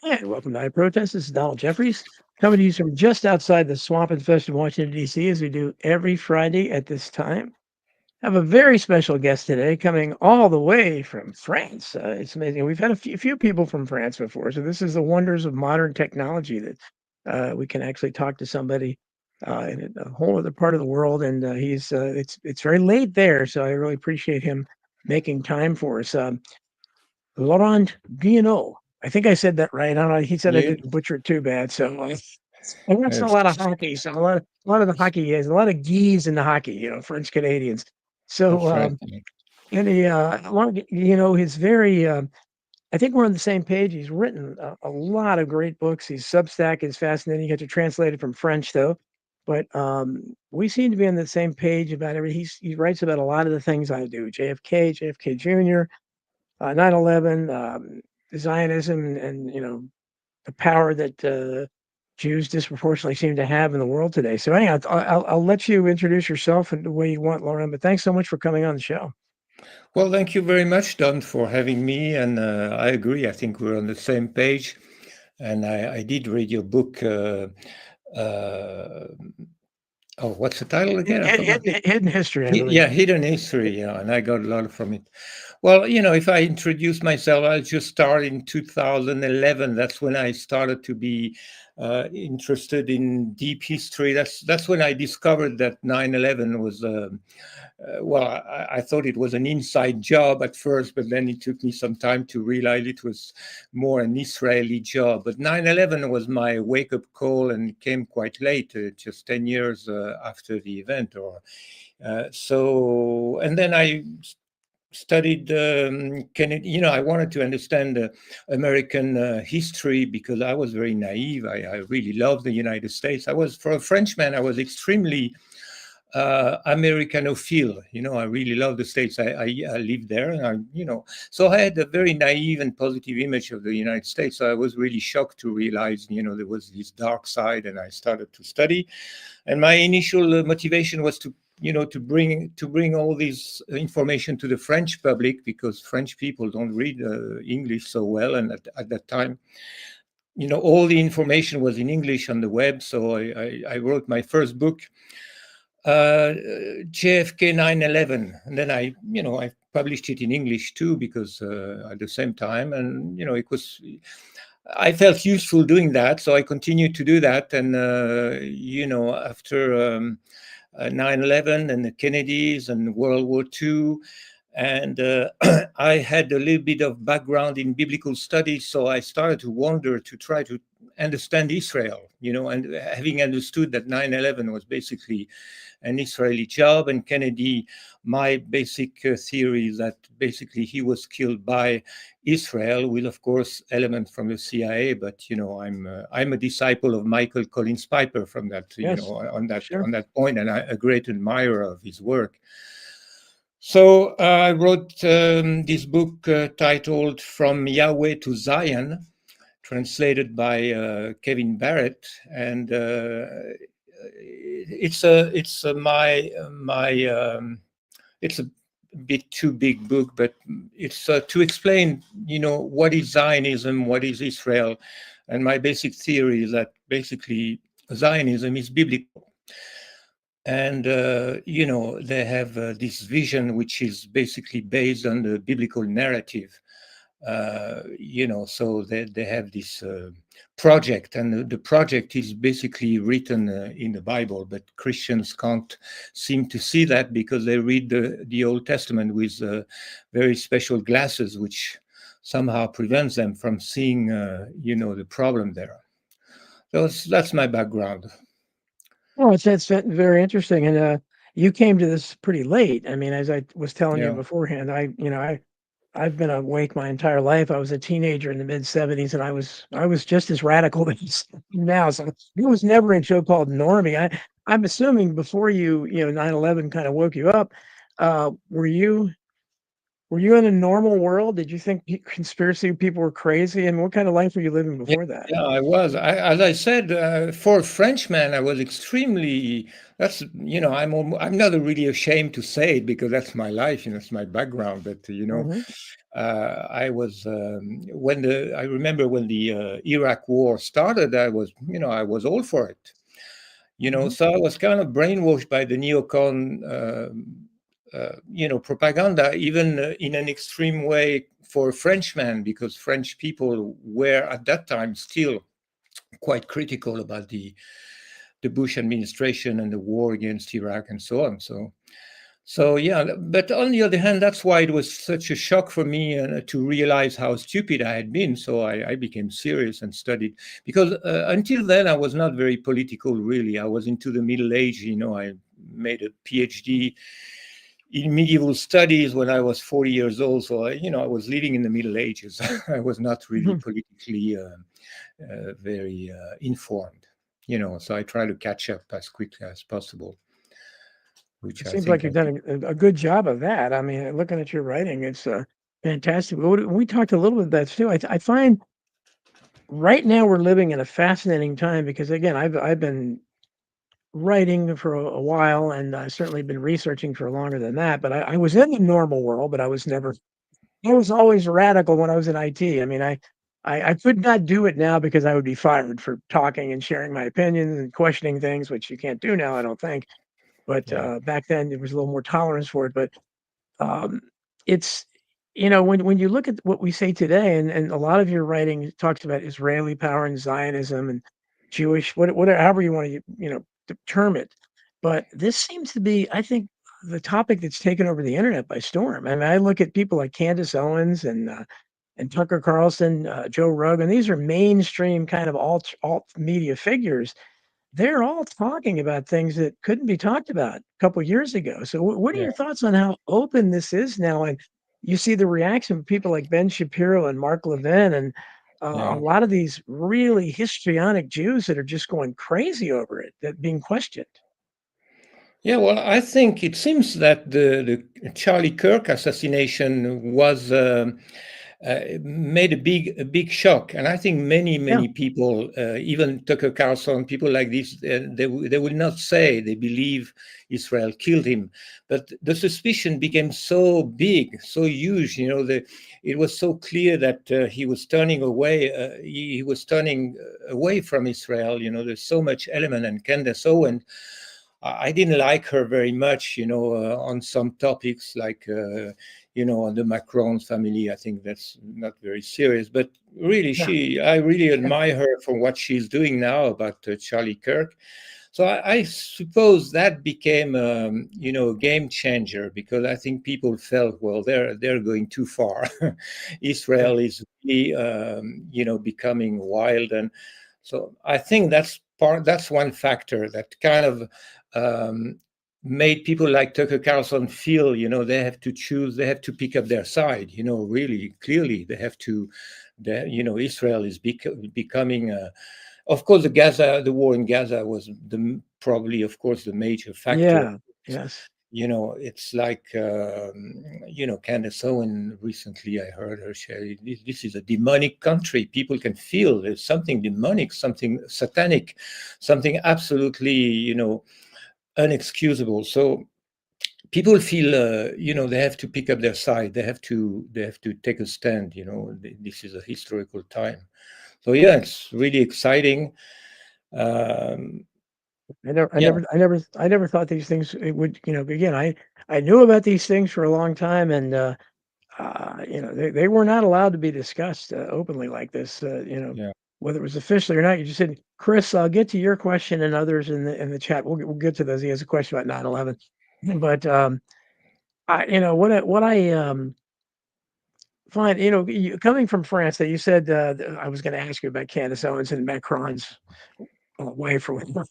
And welcome to I Protest. This is Donald Jeffries coming to you from just outside the swamp infested Washington, D.C., as we do every Friday at this time. I have a very special guest today coming all the way from France. It's amazing. We've had a few people from France before, so this is the wonders of modern technology that we can actually talk to somebody in a whole other part of the world. And it's very late there, so I really appreciate him making time for us. Laurent Guillenot. I think I said that right. I don't know. He said I You, didn't butcher it too bad. So I watched a yes, lot of hockey. So a lot of the hockey is a lot of geese in the hockey. French Canadians. So that's right. and he's very. I think we're on the same page. He's written a lot of great books. His Substack is fascinating. You have to translate it from French though. But we seem to be on the same page about everything. He writes about a lot of the things I do. JFK Jr., 9/11, Zionism, and the power that Jews disproportionately seem to have in the world today. So anyhow, I'll let you introduce yourself in the way you want, Lauren. But thanks so much for coming on the show. Well, thank you very much, Don, for having me. And I agree. I think we're on the same page. And I did read your book. Uh, oh, what's the title again? I forgot. Hidden history, I believe. Yeah, Hidden History. Yeah, and I got a lot from it. Well, if I introduce myself, I'll just start in 2011. That's when I started to be interested in deep history. That's when I discovered that 9/11 was well, I thought it was an inside job at first, but then it took me some time to realize it was more an Israeli job. But 9/11 was my wake up call, and it came quite late, just 10 years after the event. And then I studied Kennedy. I wanted to understand American history because I was very naive. I really loved the United States. For a Frenchman, I was extremely Americanophile. I really love the States. I lived there, and so I had a very naive and positive image of the United States. So I was really shocked to realize, there was this dark side, and I started to study. And my initial motivation was to bring all this information to the French public, because French people don't read English so well, and at that time, all the information was in English on the web. So I wrote my first book, JFK 9/11, and then I published it in English too, because at the same time, and I felt useful doing that, so I continued to do that. And after 9/11 and the Kennedys and World War II, and I had a little bit of background in biblical studies, so I started to wonder, to try to understand Israel, and having understood that 9/11 was basically an Israeli job, and Kennedy, my basic theory is that basically he was killed by Israel, with of course elements from the CIA. But I'm a disciple of Michael Collins Piper from that, Yes, on that sure. on that point, and a great admirer of his work. So I wrote this book titled "From Yahweh to Zion," translated by Kevin Barrett, and it's a bit too big book, but it's to explain, what is Zionism, what is Israel, and my basic theory is that basically Zionism is biblical. And they have this vision which is basically based on the biblical narrative. So they have this project, and the project is basically written in the Bible, but Christians can't seem to see that, because they read the Old Testament with very special glasses, which somehow prevents them from seeing the problem there. So that's my background. Well, it's very interesting, and you came to this pretty late. I mean, as I was telling you Yeah. beforehand, I've been awake my entire life. I was a teenager in the mid '70s, and I was just as radical as now. So it was never a so-called normie. I'm assuming before 9/11 kind of woke you up. Were you Were you in a normal world? Did you think conspiracy people were crazy? And what kind of life were you living Yeah, before that? yeah, I was. As I said, for a Frenchman, I was extremely. That's I'm not really ashamed to say it because that's my life, it's my background. But Hmm. I was when the I remember when the Iraq War started. I was all for it. Hmm. So I was kind of brainwashed by the neocon, propaganda, even in an extreme way for a Frenchman, because French people were at that time still quite critical about the Bush administration and the war against Iraq and so on. So yeah, but on the other hand, that's why it was such a shock for me to realize how stupid I had been. So I became serious and studied, because until then I was not very political. Really, I was into the Middle Age. I made a PhD in medieval studies when I was 40 years old. So I was living in the Middle Ages. I was not really Hmm. politically very informed. So I try to catch up as quickly as possible, which It I seems like think you've I done a good job of that. I mean, looking at your writing, it's fantastic. We talked a little bit of that too. I find right now we're living in a fascinating time because again, I've been writing for a while and I've certainly been researching for longer than that. But I was in the normal world, but I was always radical when I was in IT. I mean, I could not do it now because I would be fired for talking and sharing my opinions and questioning things, which you can't do now, I don't think. But yeah. back then there was a little more tolerance for it. But um, it's when you look at what we say today, and a lot of your writing talks about Israeli power and Zionism and Jewish, whatever, however you want to term it. But this seems to be, I think, the topic that's taken over the internet by storm. I mean, I look at people like Candace Owens and Tucker Carlson, Joe Rogan. These are mainstream kind of alt media figures. They're all talking about things that couldn't be talked about a couple years ago. So, what are Yeah. your thoughts on how open this is now? And you see the reaction of people like Ben Shapiro and Mark Levin, and a Yeah. lot of these really histrionic Jews that are just going crazy over it, that being questioned. Yeah, well, I think it seems that the Charlie Kirk assassination was made a big shock, and I think Yeah, many people, even Tucker Carlson, people like this, they will not say they believe Israel killed him, but the suspicion became so big, so huge. It was so clear that he was turning away. He was turning away from Israel. There's so much element, and Candace Owen. I didn't like her very much, on some topics like, on the Macron family. I think that's not very serious, but really, yeah, I really yeah, admire her for what she's doing now about Charlie Kirk. So I suppose that became, a game changer, because I think people felt, well, they're going too far. yeah, Israel is really, becoming wild, and so I think that's one factor that kind of um, made people like Tucker Carlson feel, they have to choose, they have to pick up their side, really clearly they have to, Israel is becoming, of course, the war in Gaza was probably, of course, the major factor. yeah, yes, It's like, Candace Owen recently, I heard her say, this is a demonic country. People can feel there's something demonic, something satanic, something absolutely, unexcusable. So people feel, they have to pick up their side. They have to take a stand. This is a historical time. So yeah, it's really exciting. Um, yeah, I never thought these things it would, again, I knew about these things for a long time, and they were not allowed to be discussed openly like this. yeah, Whether it was officially or not. You just said, Chris, I'll get to your question and others in the chat. We'll get to those. He has a question about 9/11, but what I find, coming from France, that you said I was going to ask you about Candace Owens and Macron's wife or whatever.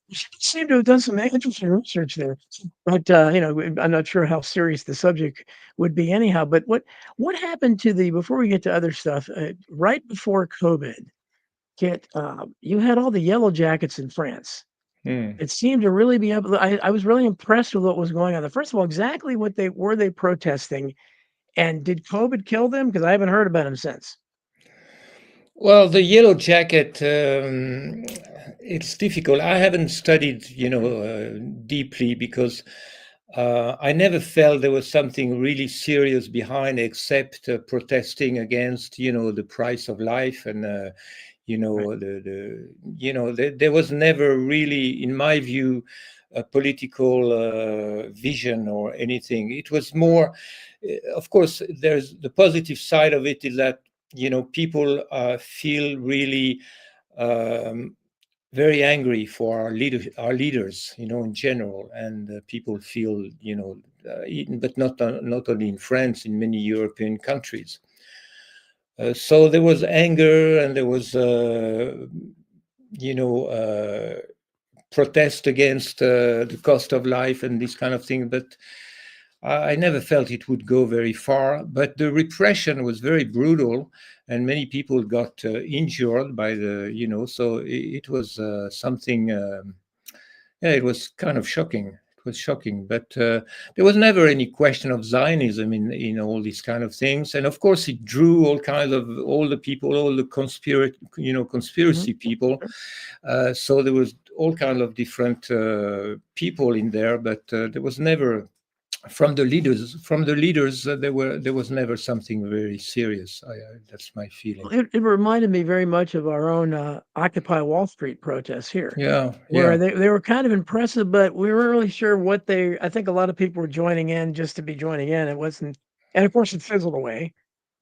You seem to have done some interesting research there, but I'm not sure how serious the subject would be anyhow. But what happened to the before we get to other stuff? Right before COVID, you had all the yellow jackets in France. mm, It seemed to really be able. I was really impressed with what was going on. First of all, exactly what they protesting, And did COVID kill them? Because I haven't heard about him since. Well, the Yellow Jacket, it's difficult. I haven't studied, deeply because I never felt there was something really serious behind, except protesting against, the price of life and, Right. there was never really, in my view, a political vision or anything. It was more, of course, there's the positive side of it is that people feel really um, very angry for our leaders, in general, and people feel, but not only in France, in many European countries. So there was anger, and there was, you know, uh, protest against the cost of life and this kind of thing. But I never felt it would go very far. But the repression was very brutal, and many people got injured by the, so it was something. Yeah, it was kind of shocking. It was shocking, but there was never any question of Zionism in all these kind of things. And of course, it drew all kinds of all the people, all the Mhm. conspiracy people. Sure. So there was all kind of different people in there, but there was never from the leaders there was never something very serious. That's my feeling. It reminded me very much of our own Occupy Wall Street protests here, Yeah, where yeah, they were kind of impressive, but we weren't really sure what I think a lot of people were joining in just to be joining in. It wasn't, and of course, it fizzled away.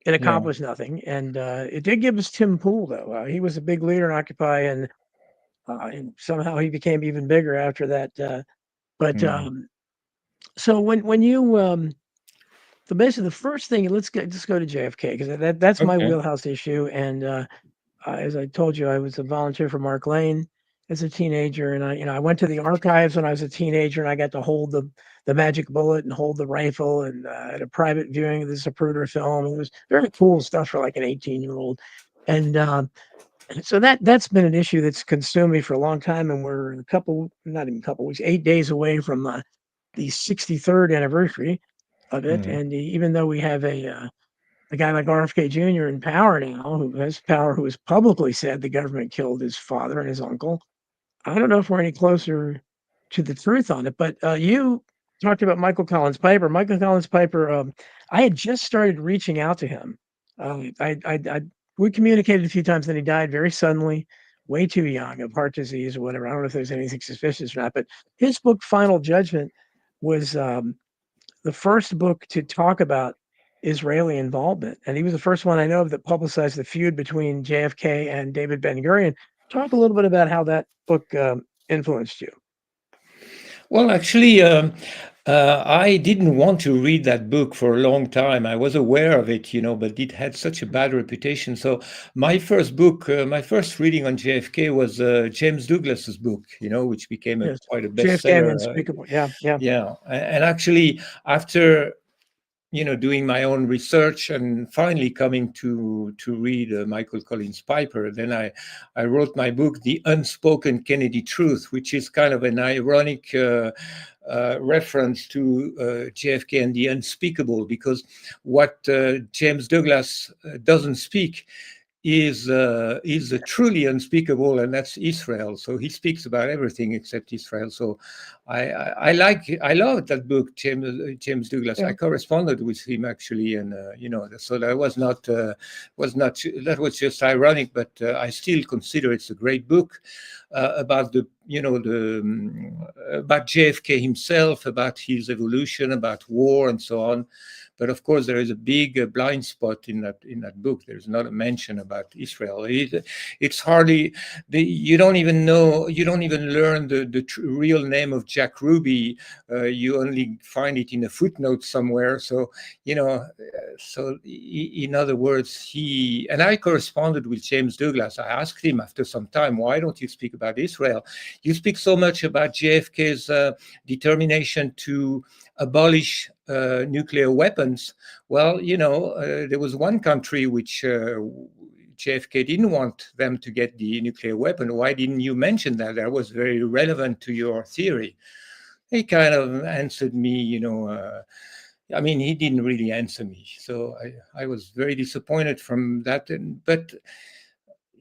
It yeah. accomplished nothing. And it did give us Tim Pool, though. He was a big leader in Occupy, and somehow he became even bigger after that. But Hmm. so when you so basically the first thing, let's go to JFK because that's my Okay. wheelhouse issue. And as I told you, I was a volunteer for Mark Lane as a teenager, and I went to the archives when I was a teenager, and I got to hold the magic bullet and hold the rifle, and at a private viewing of the Zapruder film. It was very cool stuff for like an 18-year-old, and so that's been an issue that's consumed me for a long time. And we're a couple, not even a couple weeks, 8 days away from the 63rd anniversary of it. Hmm. And even though we have a guy like RFK Jr. in power now, who has power, who has publicly said the government killed his father and his uncle, I don't know if we're any closer to the truth on it. But you talked about Michael Collins Piper. Michael Collins Piper, I had just started reaching out to him. I we communicated a few times, then he died very suddenly, way too young, of heart disease or whatever. I don't know if there's anything suspicious or not. But his book, Final Judgment, was the first book to talk about Israeli involvement, and he was the first one I know of that publicized the feud between JFK and David Ben Gurion. Talk a little bit about how that book influenced you. Well, actually, I didn't want to read that book for a long time. I was aware of it, but it had such a bad reputation. So my first reading on JFK was James Douglas's book, which became Yes, quite a JFK and bestseller. Unspeakable. Yeah, yeah. Yeah, and actually, after doing my own research and finally coming to read Michael Collins Piper, then I wrote my book, The Unspoken Kennedy Truth, which is kind of an ironic reference to JFK and the unspeakable, because what James Douglas doesn't speak is truly unspeakable, and that's Israel. So he speaks about everything except Israel. So I love that book, James Douglas. I Yeah. corresponded with him actually, and so that was just ironic, but I still consider it's a great book about about JFK himself, about his evolution, about war, and so on. But of course, there is a big blind spot in that book. There's not a mention about Israel. It's hardly you don't even know. You don't even learn the real name of Jack Ruby. You only find it in a footnote somewhere. So in other words, he and I corresponded with James Douglas. I asked him after some time, why don't you speak about Israel? You speak so much about JFK's determination to abolish nuclear weapons. Well, there was one country which JFK didn't want them to get the nuclear weapon. Why didn't you mention that? That was very relevant to your theory. He kind of answered me, I mean, he didn't really answer me, so I was very disappointed from that. But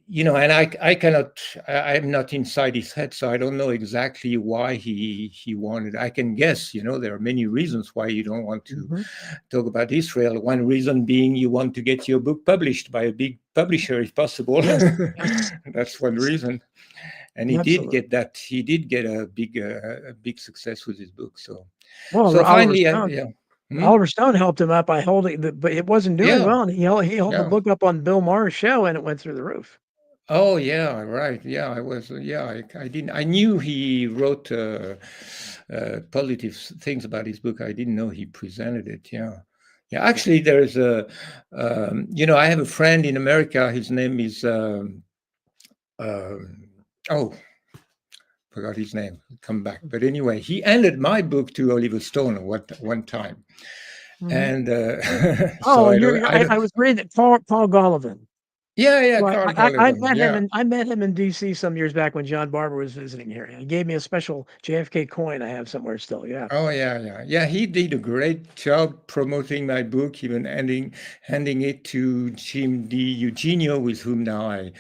and I cannot, I'm not inside his head, so I don't know exactly why he wanted. I can guess, there are many reasons why you don't want to Hmm. talk about Israel. One reason being you want to get your book published by a big publisher if possible. Yes, yes, That's one reason. And he did absolutely. get that. He did get a big success with his book. So Well, so Oliver finally, Stone. yeah. Hmm? Oliver Stone helped him out by holding the, but it wasn't doing Yeah, well. And he held the yeah. book up on Bill Maher's show, and it went through the roof. Oh yeah, right. Yeah, I was. Yeah, I didn't. I knew he wrote positive things about his book. I didn't know he presented it. Yeah, yeah. Yeah. Actually, there's I have a friend in America. His name is um, oh, forgot his name. He'll come back. But anyway, he handed my book to Oliver Stone one time, Mhm. and so Oh, I don't. I I don't. was reading that Paul Golovin. Yeah, yeah. Right. Carl I Golovin. met him Yeah. in DC some years back when John Barber was visiting here. He gave me a special JFK coin I have somewhere still. Yeah. Oh yeah, yeah, yeah. He did a great job promoting my book, even handing it to Jim D. Eugenio, with whom now I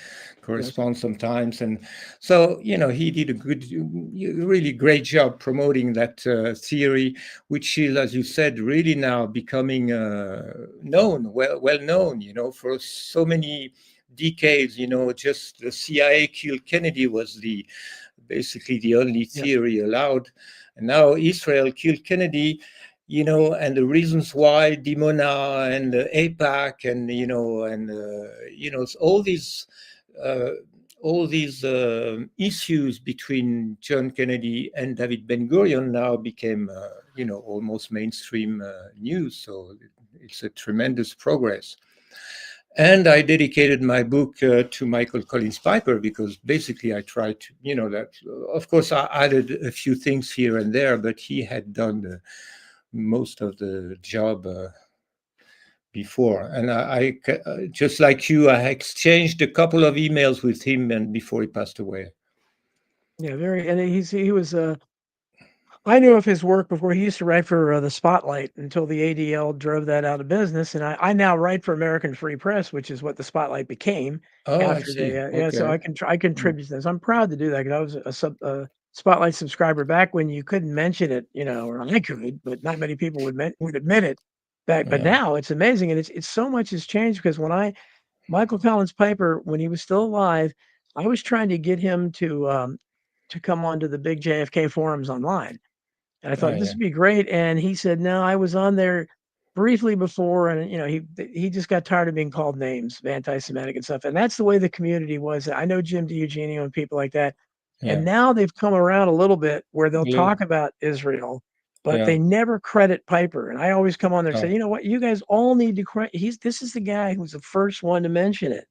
Yes. correspond sometimes. And so, he did a really great job promoting that theory, which is, as you said, really now becoming known, well known. For so many decades. Just the CIA killed Kennedy was the basically the only Yes. theory allowed. And now Israel killed Kennedy, and the reasons why Dimona and APAC and uh, all these issues between John Kennedy and David Ben Gurion now became almost mainstream news. So it's a tremendous progress. And I dedicated my book to Michael Collins Piper because basically I tried to, that, of course, I added a few things here and there, but he had done most of the job before. And just like you, I exchanged a couple of emails with him and before he passed away. Yeah. Very. And he was. I knew of his work before. He used to write for the Spotlight until the ADL drove that out of business. And I now write for American Free Press, which is what the Spotlight became Oh, I after they. see. Yeah, so Okay. I Mm. contribute to this. I'm proud to do that because I was a Spotlight subscriber back when you couldn't mention it, or I could, but not many people would admit it. Back, but Yeah. now it's amazing, and it's so much has changed because Michael Collins Piper, when he was still alive, I was trying to get him to come onto the big JFK forums online, and I Oh, thought this yeah. would be great. And he said, "No, I was on there briefly before, and he just got tired of being called names, anti-Semitic and stuff." And that's the way the community was. I know Jim DiEugenio and people like that, and Yeah. now they've come around a little bit where they'll Little. talk about Israel, but Yeah. they never credit Piper. And I always come on there and say, Oh, "You know what? You guys all need to credit. This is the guy who's the first one to mention it."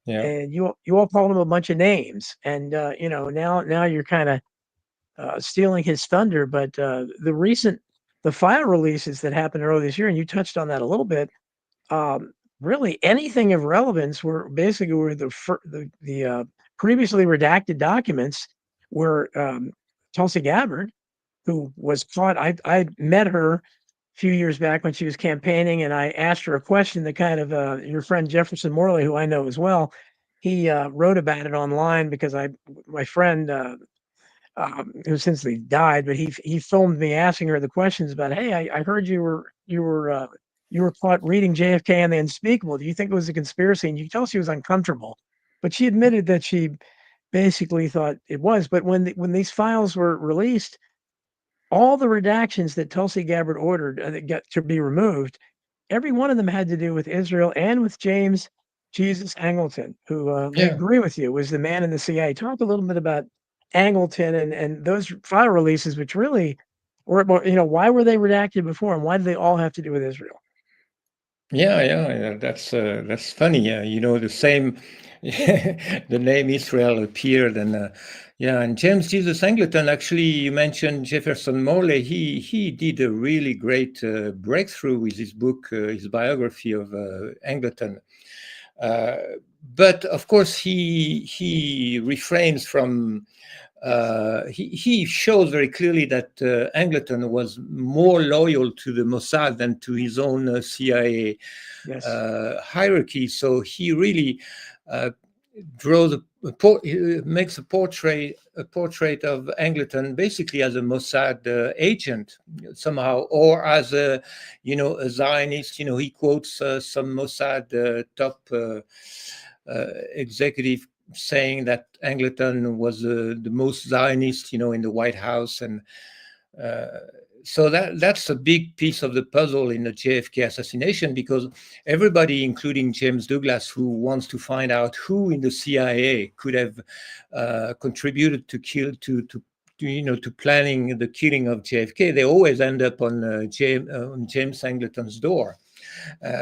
yeah. And you all called him a bunch of names, and now you're kind of stealing his thunder. But the file releases that happened earlier this year, and you touched on that a little bit. Really, anything of relevance were the previously redacted documents where Tulsi Gabbard, who was caught. I met her a few years back when she was campaigning, and I asked her a question that kind of your friend Jefferson Morley, who I know as well, he wrote about it online because my friend who since he died, but he filmed me asking her the questions about, hey, I heard you were caught reading JFK and the Unspeakable. Do you think it was a conspiracy? And you could tell she was uncomfortable, but she admitted that she basically thought it was. But when these files were released, all the redactions that Tulsi Gabbard ordered that got to be removed, every one of them had to do with Israel and with James Jesus Angleton, who I Yeah. agree with you was the man in the CIA. Talk a little bit about Angleton and those file releases, which really were, why were they redacted before, and why do they all have to do with Israel? Yeah, yeah, yeah, that's funny. Yeah, the same, the name Israel appeared, and yeah, and James Jesus Angleton. Actually, you mentioned Jefferson Morley. He did a really great breakthrough with his book, his biography of Angleton. Uh, but of course, he refrains from Yes. he shows very clearly that Angleton was more loyal to the Mossad than to his own CIA Yes. hierarchy. So he really uh, draws makes a portrait of Angleton basically as a Mossad agent somehow, or as a Zionist. He quotes some Mossad top executive saying that Angleton was the most Zionist, in the White House, and uh, so that's a big piece of the puzzle in the JFK assassination, because everybody, including James Douglas, who wants to find out who in the CIA could have contributed to kill to planning the killing of JFK, they always end up on James Angleton's door.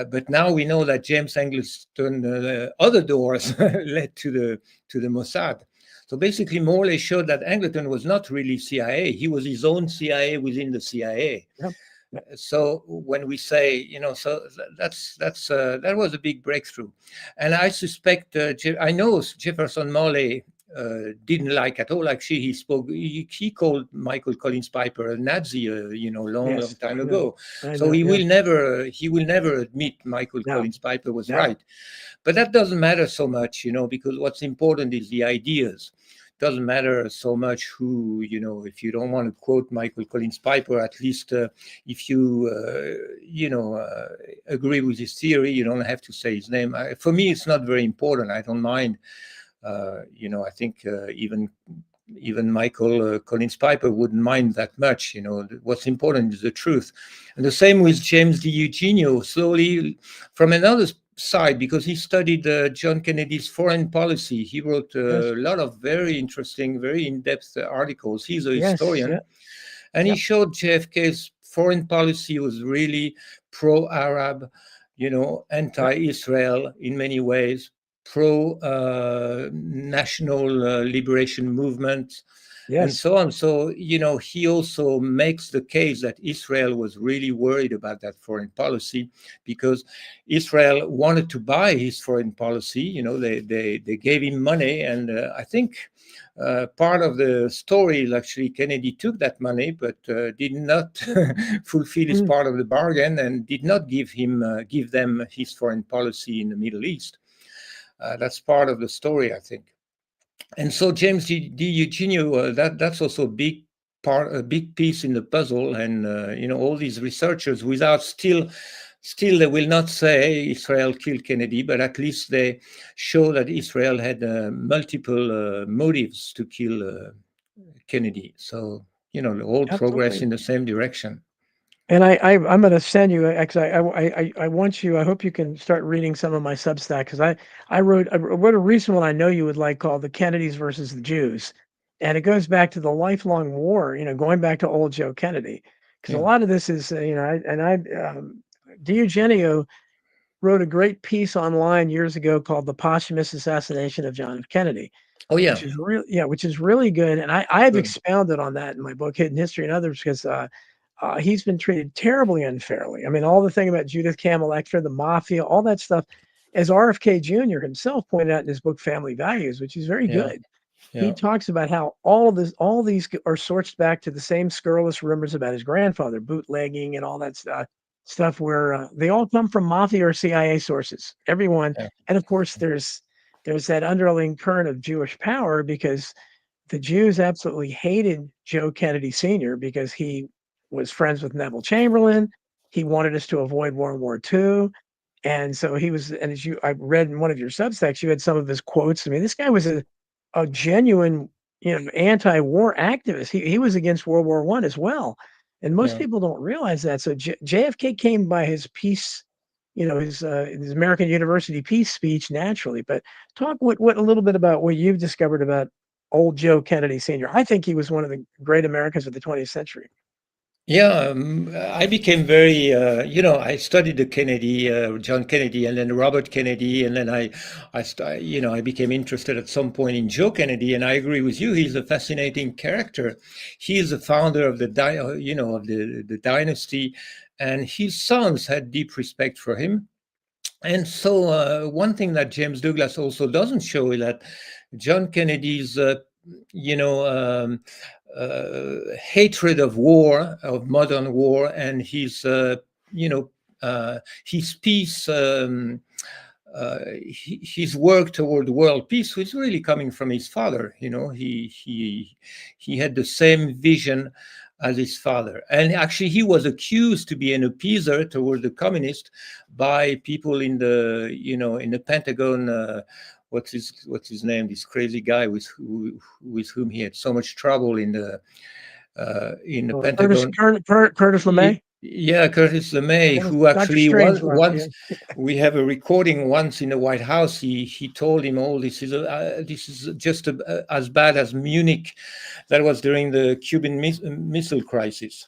But now we know that James Angleton other doors led to the Mossad. So basically, Morley showed that Angleton was not really CIA. He was his own CIA within the CIA. Yep. Yep. So when we say, that was a big breakthrough. And I suspect, I know Jefferson Morley didn't like at all. Actually, he called Michael Collins Piper a Nazi, long Yes. time I know. ago. I So know. he Yeah. will never admit Michael No. Collins Piper was No. right. But that doesn't matter so much, because what's important is the ideas. Doesn't matter so much who, if you don't want to quote Michael Collins Piper, at least if you, agree with his theory, you don't have to say his name. For me, it's not very important. I don't mind. I think even Michael Collins Piper wouldn't mind that much. What's important is the truth. And the same with James D. Eugenio, slowly from another side, because he studied John Kennedy's foreign policy. He wrote Yes. a lot of very interesting, very in-depth articles. He's a Yes. Yeah. historian, and he Yep. showed JFK's foreign policy was really pro-Arab, Yep. anti-Israel in many ways, pro-national liberation movement, and Yes. so on. So, he also makes the case that Israel was really worried about that foreign policy, because Israel wanted to buy his foreign policy. They gave him money, and I think part of the story is actually Kennedy took that money, but did not fulfill his Mm. part of the bargain, and did not give them his foreign policy in the Middle East. That's part of the story, I think. And so James D. Eugenio, that's also a big piece in the puzzle. And all these researchers, without still they will not say Israel killed Kennedy, but at least they show that Israel had multiple motives to kill Kennedy. So the whole progress Absolutely. in the same direction. And I'm going to send you actually I want you I hope you can start reading some of my Substack because I wrote a recent one I know you would like called The Kennedys versus the Jews, and it goes back to the lifelong war, going back to old Joe Kennedy, because a Yeah. lot of this is Eugenio wrote a great piece online years ago called The Posthumous Assassination of John F. Kennedy, Oh which yeah. is which is really good, and I've Good. expounded on that in my book Hidden History and others because he's been treated terribly unfairly. I mean, all the thing about Judith Camel Extra, the mafia, all that stuff, as RFK Jr. himself pointed out in his book Family Values, which is very Yeah. good. He Yeah. talks about how all these are sourced back to the same scurrilous rumors about his grandfather, bootlegging and all that stuff where they all come from mafia or CIA sources. Everyone, Yeah. and of course, there's that underlying current of Jewish power because the Jews absolutely hated Joe Kennedy Sr. because he was friends with Neville Chamberlain. He wanted us to avoid World War II. And so he was, and as I read in one of your substacks, you had some of his quotes. I mean, this guy was a genuine, anti-war activist. He was against World War I as well. And most Yeah. people don't realize that. So JFK came by his peace, his American University peace speech naturally. But talk what a little bit about what you've discovered about old Joe Kennedy Sr. I think he was one of the great Americans of the 20th century. Yeah, I became very, I studied the Kennedy, John Kennedy, and then Robert Kennedy, and then I became interested at some point in Joe Kennedy, and I agree with you. He's a fascinating character. He is the founder of the dynasty, and his sons had deep respect for him. And so, one thing that James Douglas also doesn't show is that John Kennedy's you know, hatred of war, of modern war, and you know, his peace. His work toward world peace was really coming from his father. You know, he had the same vision as his father, and actually he was accused to be an appeaser toward the communist by people in the, you know, in the Pentagon. What's his name? This crazy guy with whom he had so much trouble in the Pentagon. Curtis LeMay. Yeah, Curtis LeMay, Yes, who Dr. actually Strangelove. once we have a recording once in the White House. He told him, "Oh, this is just as bad as Munich, that was during the Cuban Missile Crisis."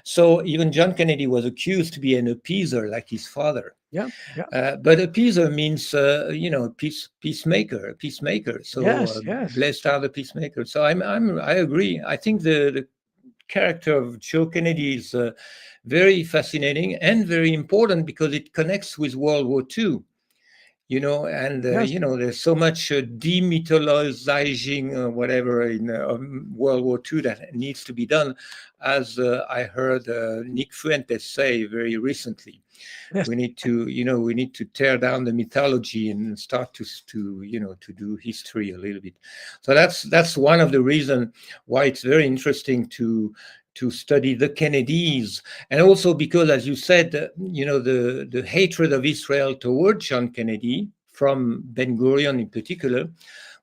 So even John Kennedy was accused to be an appeaser like his father. Yeah, yeah. But appeaser means, you know, peacemaker. So Yes, yes. blessed are the peacemakers. So I agree. I think the character of Joe Kennedy is very fascinating and very important because it connects with World War II. You know, and Yes. you know, there's so much demythologizing, whatever, in World War II that needs to be done, as I heard Nick Fuentes say very recently. Yes. We need to, you know, we need to tear down the mythology and start to you know, to do history a little bit. So that's one of the reasons why it's very interesting to study the Kennedys, and also because, as you said, you know, the hatred of Israel toward John Kennedy from Ben Gurion in particular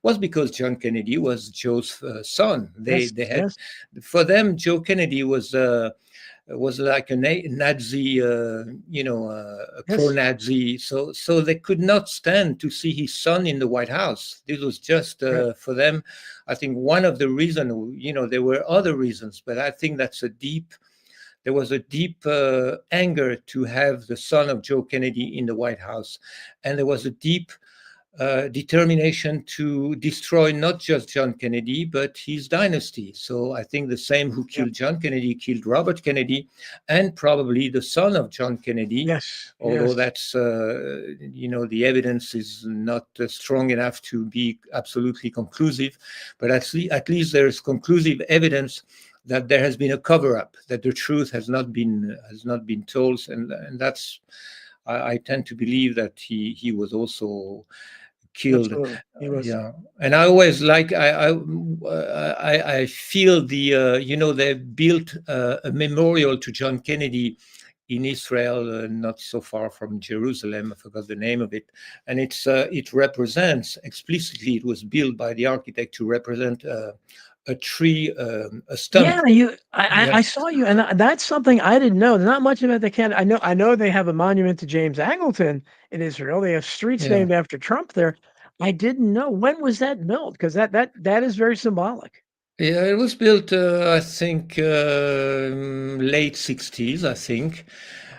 was because John Kennedy was Joe's son. Yes, They had, yes, for them, Joe Kennedy was like a Nazi, you know, a yes. pro-Nazi. So they could not stand to see his son in the White House. This was just Right. for them, I think, one of the reasons. You know, there were other reasons, but I think that's a deep. There was a deep anger to have the son of Joe Kennedy in the White House, and there was a deep determination to destroy not just John Kennedy, but his dynasty. So I think the same who Yeah. killed John Kennedy killed Robert Kennedy, and probably the son of John Kennedy, Yes, although yes. that's, you know, the evidence is not strong enough to be absolutely conclusive. But at least there is conclusive evidence that there has been a cover up, that the truth has not been told, and that's, I tend to believe that he was also killed. Absolutely. He was. Yeah, and I always like, I feel the, you know, they built a memorial to John Kennedy in Israel, not so far from Jerusalem. I forgot the name of it, and it represents explicitly. It was built by the architect to represent a tree, a stump. Yeah, Yeah, I saw you, and that's something I didn't know. Not much about the Kennedy. I know they have a monument to James Angleton in Israel. They have streets yeah. named after Trump there. I didn't know. When was that built? Because that is very symbolic. Yeah, it was built, I think, late 60s, I think.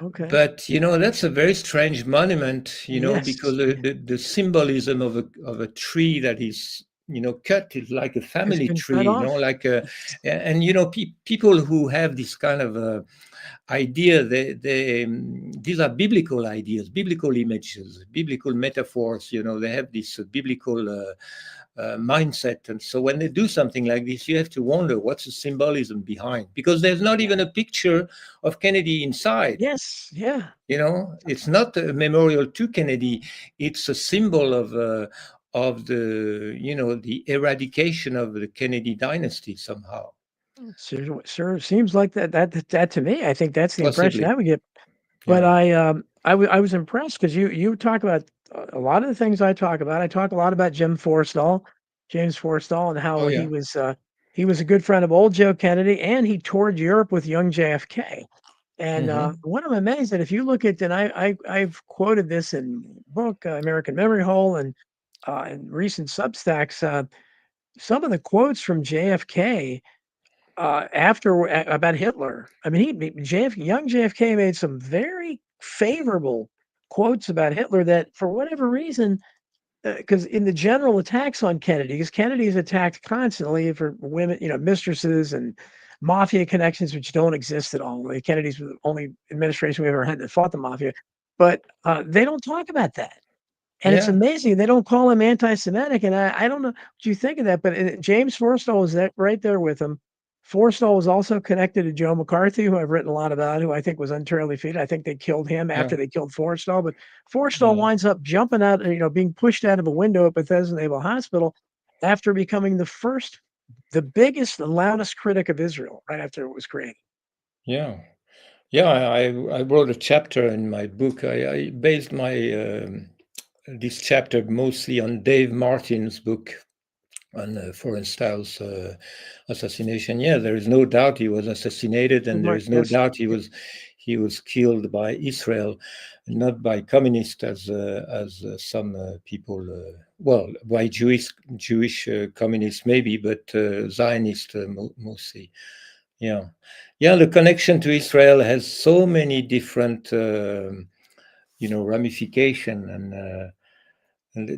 Okay. But, you know, that's a very strange monument, you know, Yes. because the symbolism of a tree that is, you know, cut is like a It's family been tree, cut you know, off. like a, and, you know, people who have this kind of idea, these are biblical ideas, biblical images, biblical metaphors, you know, they have this biblical mindset. And so when they do something like this, you have to wonder what's the symbolism behind, because there's not Yeah. even a picture of Kennedy inside. Yes. Yeah. You know, it's not a memorial to Kennedy. It's a symbol of the, you know, the eradication of the Kennedy dynasty somehow. Sure. Seems like that to me. I think that's the impression Possibly. I would get. But Yeah. I was impressed because you talk about a lot of the things I talk about. I talk a lot about James Forrestal, and how Oh yeah. he was a good friend of old Joe Kennedy, and he toured Europe with young JFK. And Hmm. what I'm amazed that if you look at, and I've quoted this in book American Memory Hole and recent Substacks, some of the quotes from JFK about Hitler. I mean, young JFK made some very favorable quotes about Hitler that, for whatever reason, because in the general attacks on Kennedy, because Kennedy is attacked constantly for women, mistresses and mafia connections, which don't exist at all. Like, Kennedy's the only administration we ever had that fought the mafia, but they don't talk about that. And it's Yeah. amazing they don't call him anti-Semitic, and I don't know what you think of that, but, James Forrestal was that right there with him. Forrestal was also connected to Joe McCarthy, who I've written a lot about, who I think was unfairly treated. I think they killed him Yeah. after they killed Forrestal, but Forrestal Yeah. winds up jumping out, being pushed out of a window at Bethesda Naval Hospital after becoming the biggest, the loudest critic of Israel right after it was created. Yeah. Yeah. I wrote a chapter in my book. I based my this chapter mostly on Dave Martin's book on Foreign Styles assassination. Yeah, there is no doubt he was assassinated, and there Right, is no yes. doubt he was killed by Israel, not by communists as some people. Well, by Jewish communists maybe, but Zionist mostly. Yeah, yeah. The connection to Israel has so many different, ramification and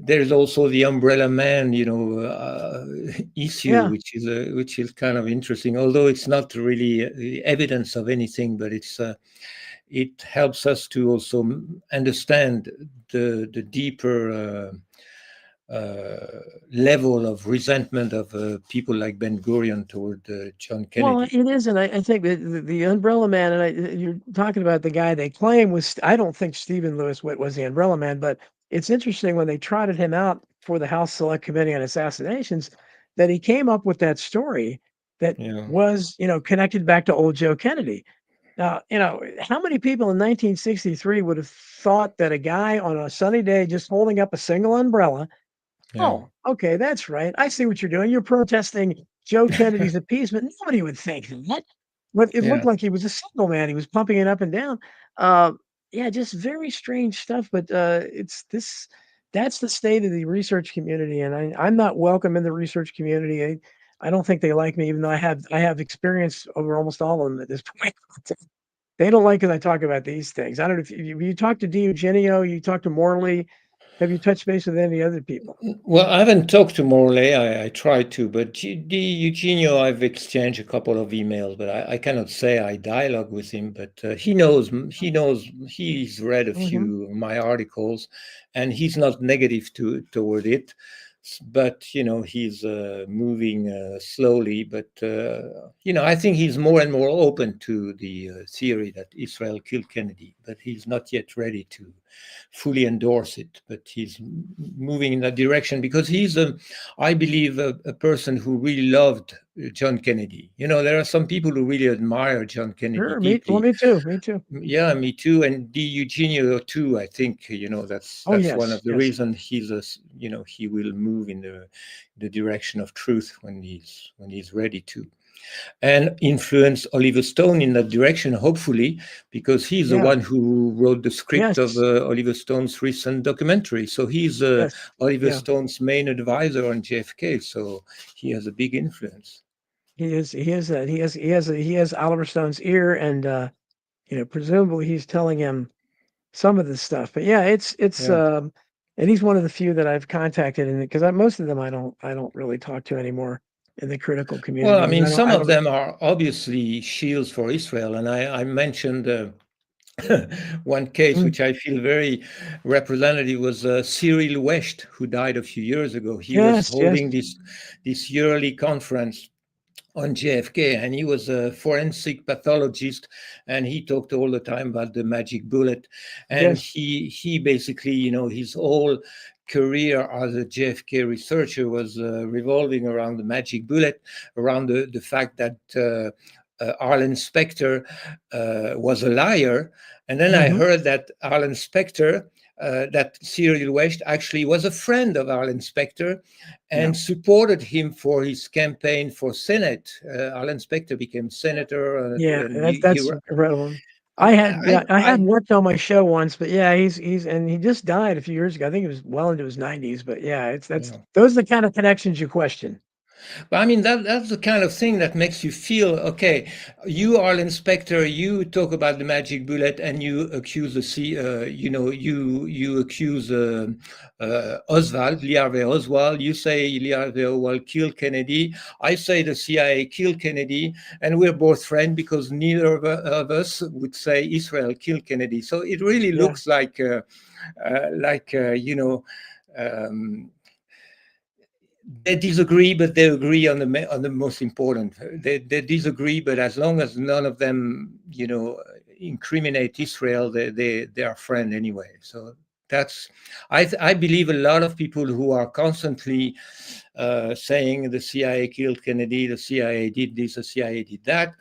there's also the umbrella man, issue, Yeah. which is kind of interesting. Although it's not really evidence of anything, but it helps us to also understand the deeper level of resentment of people like Ben Gurion toward John Well, Kennedy. it is, and I think that the Umbrella Man, and you're talking about the guy they claim was. I don't think Stephen Lewis Witt was the Umbrella Man, but it's interesting when they trotted him out for the House Select Committee on Assassinations that he came up with that story that Yeah, was, connected back to old Joe Kennedy. Now, how many people in 1963 would have thought that a guy on a sunny day just holding up a single umbrella. yeah, Oh, okay, that's right. I see what you're doing. You're protesting Joe Kennedy's appeasement. Nobody would think that. But it looked yeah. like he was a signal man. He was pumping it up and down. Uh, yeah, just very strange stuff. But it's this. That's the state of the research community, and I'm not welcome in the research community. I don't think they like me, even though I have experience over almost all of them at this point. They don't like it. I talk about these things. I don't know if you talk to Di Eugenio, you talk to Morley. Have you touched base with any other people? Well, I haven't talked to Morley. I tried to, but the Eugenio, I've exchanged a couple of emails, but I cannot say I dialogue with him. But he knows, he's read a Mhm. few of my articles, and he's not negative toward it. But he's moving slowly. But I think he's more and more open to the theory that Israel killed Kennedy, but he's not yet ready to fully endorse it, but he's moving in that direction because he's I believe, a person who really loved John Kennedy. There are some people who really admire John Kennedy Sure, deeply. me too, me too. Yeah, me too, and Di Eugenio too. I think Oh, that's one of yes, the yes. reasons he will move in the direction of truth when he's ready to and influence Oliver Stone in that direction, hopefully, because he's the Yeah, one who wrote the script of yes, Oliver Stone's recent documentary. So he's yes. Oliver Yeah, Stone's main advisor on JFK. So he has a big influence. he is that. He has Oliver Stone's ear, and, presumably he's telling him some of this stuff. But yeah, Yeah. and he's one of the few that I've contacted, and because most of them I don't really talk to anymore in the critical Well, community I because mean, some I of don't. them are obviously shields for Israel, and I mentioned. One case Mm, which I feel very representative was Cyril West, who died a few years ago. He was yes, yes, holding this yearly conference on JFK, and he was a forensic pathologist, and he talked all the time about the magic bullet, and yes. he basically, his whole career as a JFK researcher was revolving around the magic bullet, around the fact that Arlen Specter was a liar, and then I Mhm. heard that Arlen Specter. That Cyril West actually was a friend of Arlen Specter, Yeah. and supported him for his campaign for Senate. Alan Specter became senator, Yeah, and that's incredible. I had worked on my show once, but yeah, he's and he just died a few years ago. I think he was well into his 90s, but yeah, it's that's yeah. those are the kind of connections you question. But I mean, that's the kind of thing that makes you feel okay. You are an inspector. You talk about the magic bullet, and you accuse the you accuse Oswald, Lee Harvey Oswald. You say Lee Harvey Oswald killed Kennedy. I say the CIA killed Kennedy, and we're both friends because neither of us would say Israel killed Kennedy. So it really Yeah. looks like Um, they disagree, but they agree on on the most important. They disagree, but as long as none of them, incriminate Israel, they are friends anyway. So that's I believe a lot of people who are constantly saying the CIA killed Kennedy, the CIA did this, the CIA did that.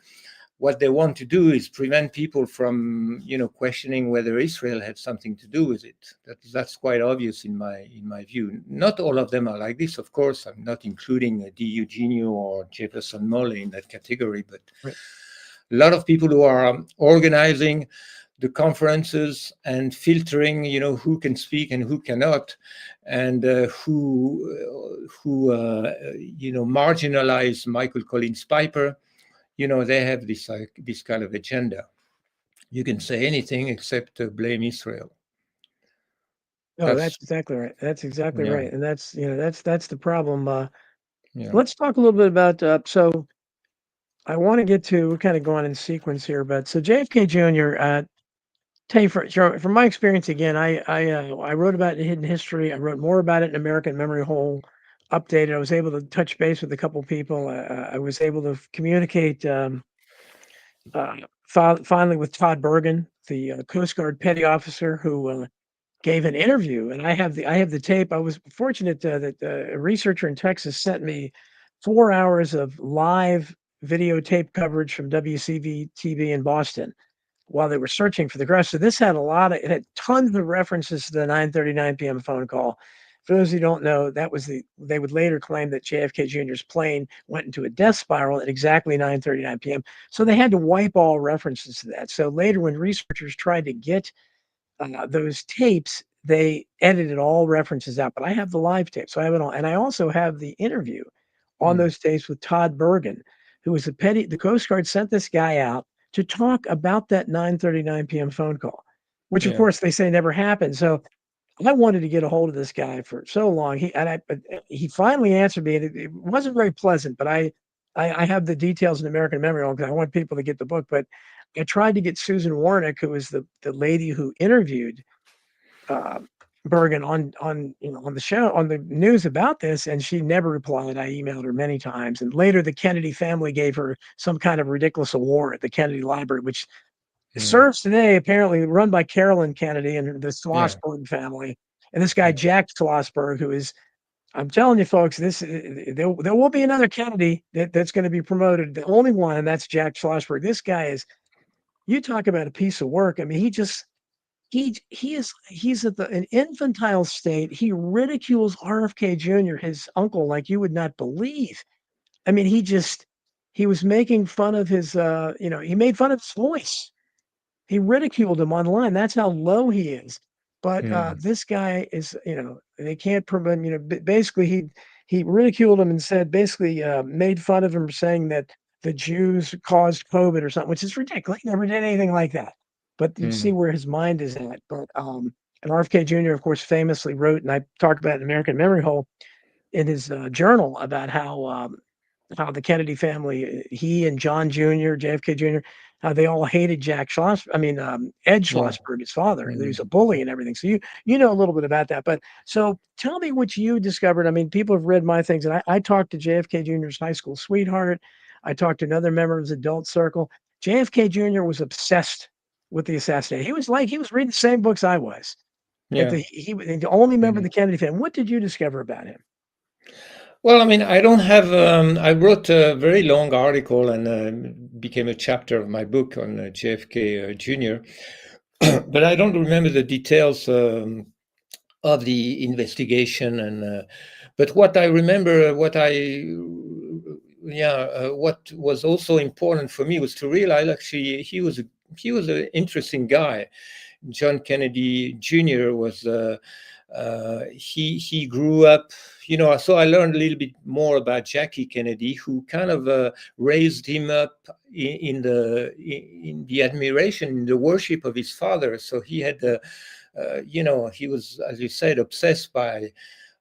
What they want to do is prevent people from questioning whether Israel had something to do with it. That's quite obvious in my view. Not all of them are like this, of course. I'm not including D. Eugenio or Jefferson Mole in that category, but Right. a lot of people who are organizing the conferences and filtering who can speak and who cannot, and who marginalize Michael Collins Piper. They have this kind of agenda. You can say anything except blame Israel. No, That's that's exactly right. That's exactly yeah, right, and that's the problem. yeah, Let's talk a little bit about. So I want to get to. We're kind of going in sequence here, but so JFK Jr. Tell you from my experience again, I wrote about it in Hidden History. I wrote more about it in American Memory Hole Updated. I was able to touch base with a couple people. I was able to communicate uh, finally with Todd Bergen, the Coast Guard petty officer who gave an interview, and I have the tape. I was fortunate that a researcher in Texas sent me 4 hours of live videotape coverage from WCV TV in Boston while they were searching for the crash. So this had it had tons of references to the 9:39 p.m. phone call. For those who don't know, they would later claim that JFK Jr.'s plane went into a death spiral at exactly 9:39 p.m. So they had to wipe all references to that. So later, when researchers tried to get those tapes, they edited all references out. But I have the live tape, so I have it all, and I also have the interview on mm, those tapes with Todd Bergen, who was the Coast Guard sent this guy out to talk about that 9:39 p.m. phone call, which of yeah, course they say never happened. So I wanted to get a hold of this guy for so long. But he finally answered me, and it wasn't very pleasant. But I have the details in American Memory because I want people to get the book. But I tried to get Susan Warnick, who was the lady who interviewed uh, Bergen on the show on the news about this, and she never replied. I emailed her many times, and later the Kennedy family gave her some kind of ridiculous award at the Kennedy Library, which mm, serves today, apparently run by Carolyn Kennedy and the yeah, Schlossberg family. And this guy yeah, Jack Schlossberg, who is, I'm telling you, folks, there will be another Kennedy that's going to be promoted. The only one, and that's Jack Schlossberg. This guy is, you talk about a piece of work. I mean, he's at an infantile state. He ridicules RFK Jr., his uncle, like you would not believe. I mean, he was making fun of his he made fun of his voice. He ridiculed him online. That's how low he is. But mm, this guy is, they can't prevent, basically he ridiculed him and said, basically made fun of him saying that the Jews caused COVID or something, which is ridiculous. He never did anything like that. But you see mm, where his mind is at. But and RFK Jr., of course, famously wrote, and I talked about it in American Memory Hole in his journal about how the Kennedy family, he and John Jr., JFK Jr., how they all hated Jack Schloss. I mean, Ed yeah, Schlossberg, his father. He mm, was a bully and everything. So you know a little bit about that. But so tell me what you discovered. I mean, people have read my things, and I talked to JFK Jr.'s high school sweetheart. I talked to another member of his adult circle. JFK Jr. was obsessed with the assassination. He was reading the same books I was. At yeah. he was the only member of Mhm. the Kennedy family. What did you discover about him? Well, I mean, I don't have. I wrote a very long article and became a chapter of my book on JFK Jr. But I don't remember the details of the investigation. And but what I remember, what was also important for me was to realize actually he was an interesting guy. John Kennedy Jr. was he grew up. so I learned a little bit more about Jackie Kennedy, who kind of raised him up in the admiration, in the worship of his father. So he had, he was, as you said, obsessed by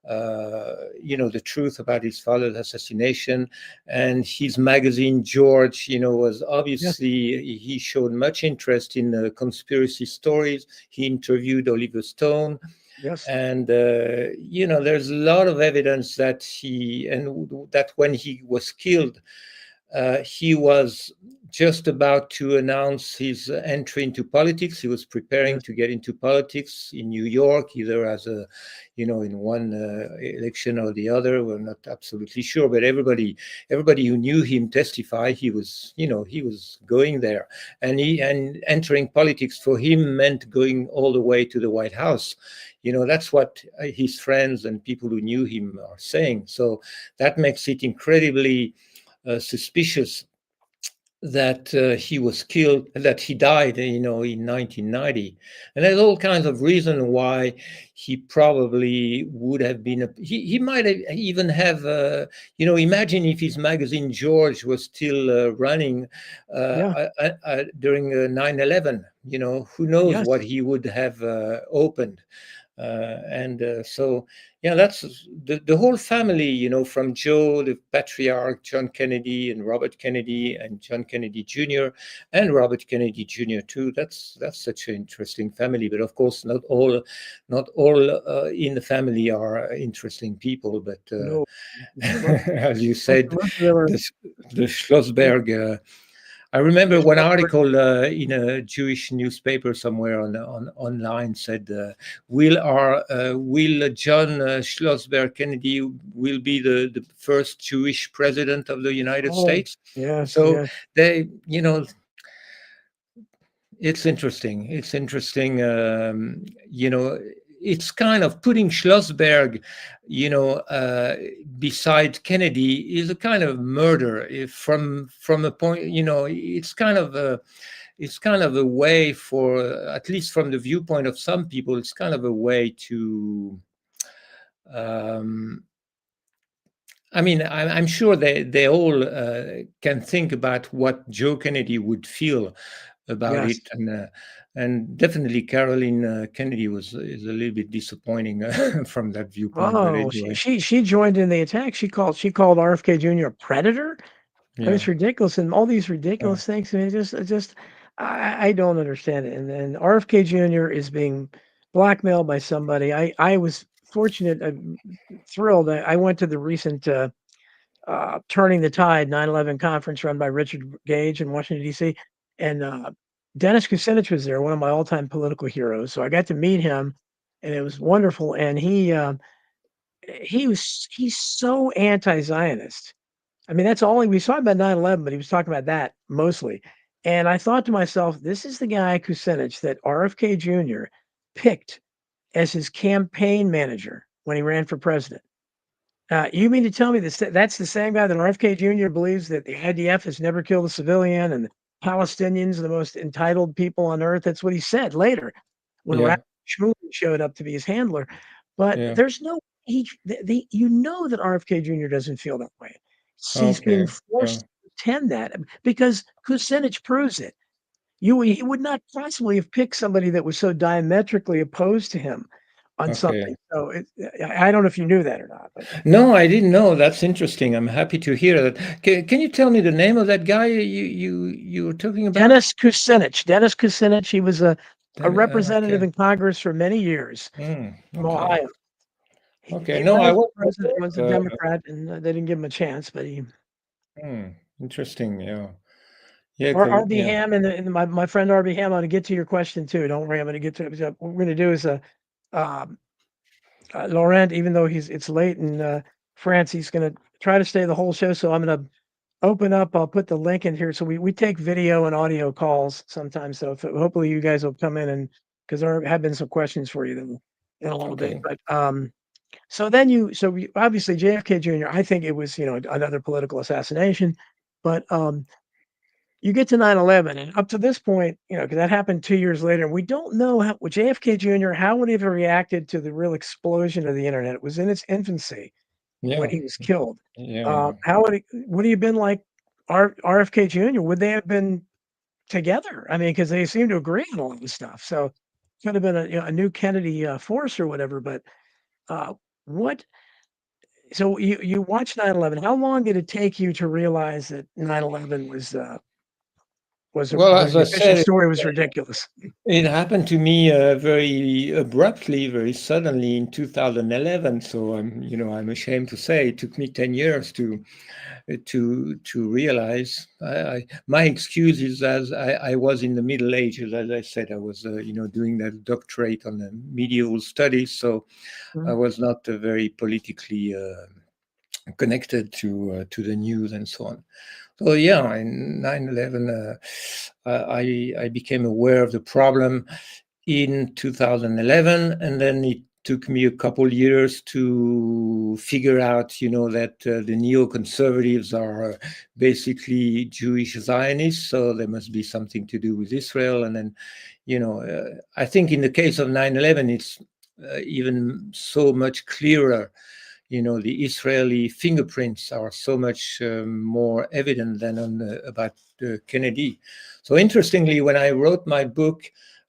the truth about his father's assassination. And his magazine, George, was Yes, obviously, he showed much interest in conspiracy stories. He interviewed Oliver Stone. yes, And, there's a lot of evidence that when he was killed, he was just about to announce his entry into politics. He was preparing yes. to get into politics in New York, either as in one election or the other. We're not absolutely sure, but everybody who knew him testified he was going there, and entering politics for him meant going all the way to the White House. That's what his friends and people who knew him are saying. So that makes it incredibly suspicious that he was killed, that he died, in 1990. And there's all kinds of reasons why he probably would have been. He might have even have. Imagine if his magazine George was still running Yeah, during 9/11. Who knows yes. what he would have opened. And so, yeah, that's the whole family, from Joe, the patriarch, John Kennedy, and Robert Kennedy, and John Kennedy Jr., and Robert Kennedy Jr. too. That's such an interesting family. But of course, not all in the family are interesting people. But No, most, as you most, said, most of them are. the, the Schlossberg. I remember one article in a Jewish newspaper somewhere on online said, "Will John Schlossberg Kennedy will be the first Jewish president of the United Oh, States?" yes, So yes. they, it's interesting. It's interesting. It's kind of putting Schlossberg, beside Kennedy is a kind of murder. If from a point, it's kind of a way for, at least from the viewpoint of some people, it's kind of a way to. Um, I mean, I'm sure they all can think about what Joe Kennedy would feel about Yes. it, and definitely Caroline Kennedy is a little bit disappointing from that viewpoint. But Oh, she anyway, she she joined in the attack. She called RFK Jr. a predator. I mean, yeah, it's ridiculous, and all these uh, ridiculous things. I mean, it just I don't understand it. And then RFK Jr. is being blackmailed by somebody. I was fortunate, thrilled. I went to the recent Turning the Tide 9/11 conference run by Richard Gage in Washington D.C. and Dennis Kucinich was there, one of my all-time political heroes. So I got to meet him, and it was wonderful. And he's so anti-Zionist. I mean, that's all we saw about 9/11, but he was talking about that mostly. And I thought to myself, this is the guy Kucinich that RFK Jr. picked as his campaign manager when he ran for president. You mean to tell me that's the same guy that RFK Jr. believes that the IDF has never killed a civilian and the Palestinians are the most entitled people on earth? That's what he said later when yeah, Ralph Shmoon showed up to be his handler. But yeah. there's no that RFK Jr. doesn't feel that way. He's being Okay, forced to pretend that because Kucinich proves it. He would not possibly have picked somebody that was so diametrically opposed to him on okay. something. So I don't know if you knew that or not, but No, I didn't know. That's interesting. I'm happy to hear that. Can you tell me the name of that guy you were talking about? Dennis Kucinich, he was a representative Okay. in Congress for many years from Okay. Ohio. Okay. He No, I ran for was. president, was a Democrat, and they didn't give him a chance, but he Interesting. Yeah. Yeah. or 'Cause- RB yeah. Ham and my friend RB Ham, I'm gonna get to your question too. Don't worry, I'm gonna get to it. So what we're gonna do is um, Laurent, even though it's late in France, he's gonna try to stay the whole show. So I'm gonna open up. I'll put the link in here. So we take video and audio calls sometimes. So hopefully you guys will come in and because there have been some questions for you in a little bit. Okay. But obviously JFK Jr. I think it was another political assassination, but you get to 9/11 and up to this point, because that happened 2 years later, and we don't know how with JFK Jr. how would he have reacted to the real explosion of the internet. It was in its infancy. when Yeah. he was killed. Yeah. Would he have been like RFK Jr.? Would they have been together? I mean, because they seem to agree on all this stuff. So could have been a new Kennedy force or whatever. But uh, what? So you watched 9/11. How long did it take you to realize that 9/11 Well, was as the I official said, story was ridiculous? it happened to me very abruptly, very suddenly in 2011. So I'm ashamed to say it took me 10 years to realize. My excuse is as I was in the Middle Ages, as I said, I was doing that doctorate on the medieval studies, so I Mhm. was not very politically connected to the news and so on. So yeah, in 9/11, I became aware of the problem in 2011, and then it took me a couple years to figure out, that the neoconservatives are basically Jewish Zionists, so there must be something to do with Israel. And then, I think in the case of 9/11, it's even so much clearer. The Israeli fingerprints are so much more evident than about Kennedy. So interestingly, when I wrote my book,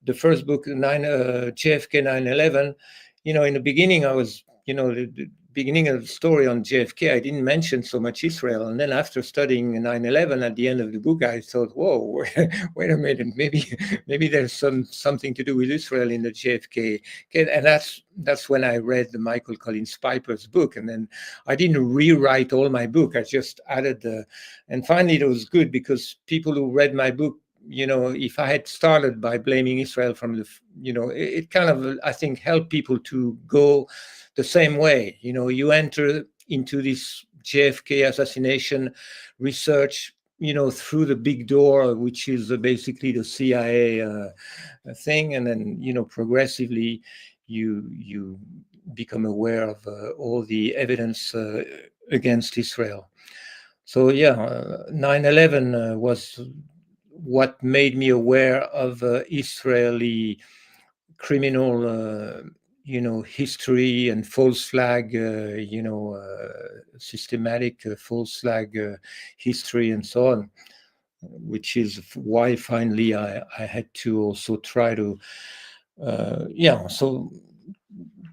the first book, JFK 9/11, in the beginning I was, the beginning of the story on JFK, I didn't mention so much Israel. And then after studying 9/11 at the end of the book, I thought, whoa, wait a minute, maybe there's something to do with Israel in the JFK. And that's when I read the Michael Collins Piper's book. And then I didn't rewrite all my book. I just added and finally it was good because people who read my book, if I had started by blaming Israel from it kind of, I think, helped people to go the same way. You enter into this JFK assassination research, through the big door, which is basically the CIA thing, and then progressively you become aware of all the evidence against Israel. So yeah, 9/11 was what made me aware of Israeli criminal, history and false flag, systematic false flag history and so on, which is why finally I had to also try to, yeah. So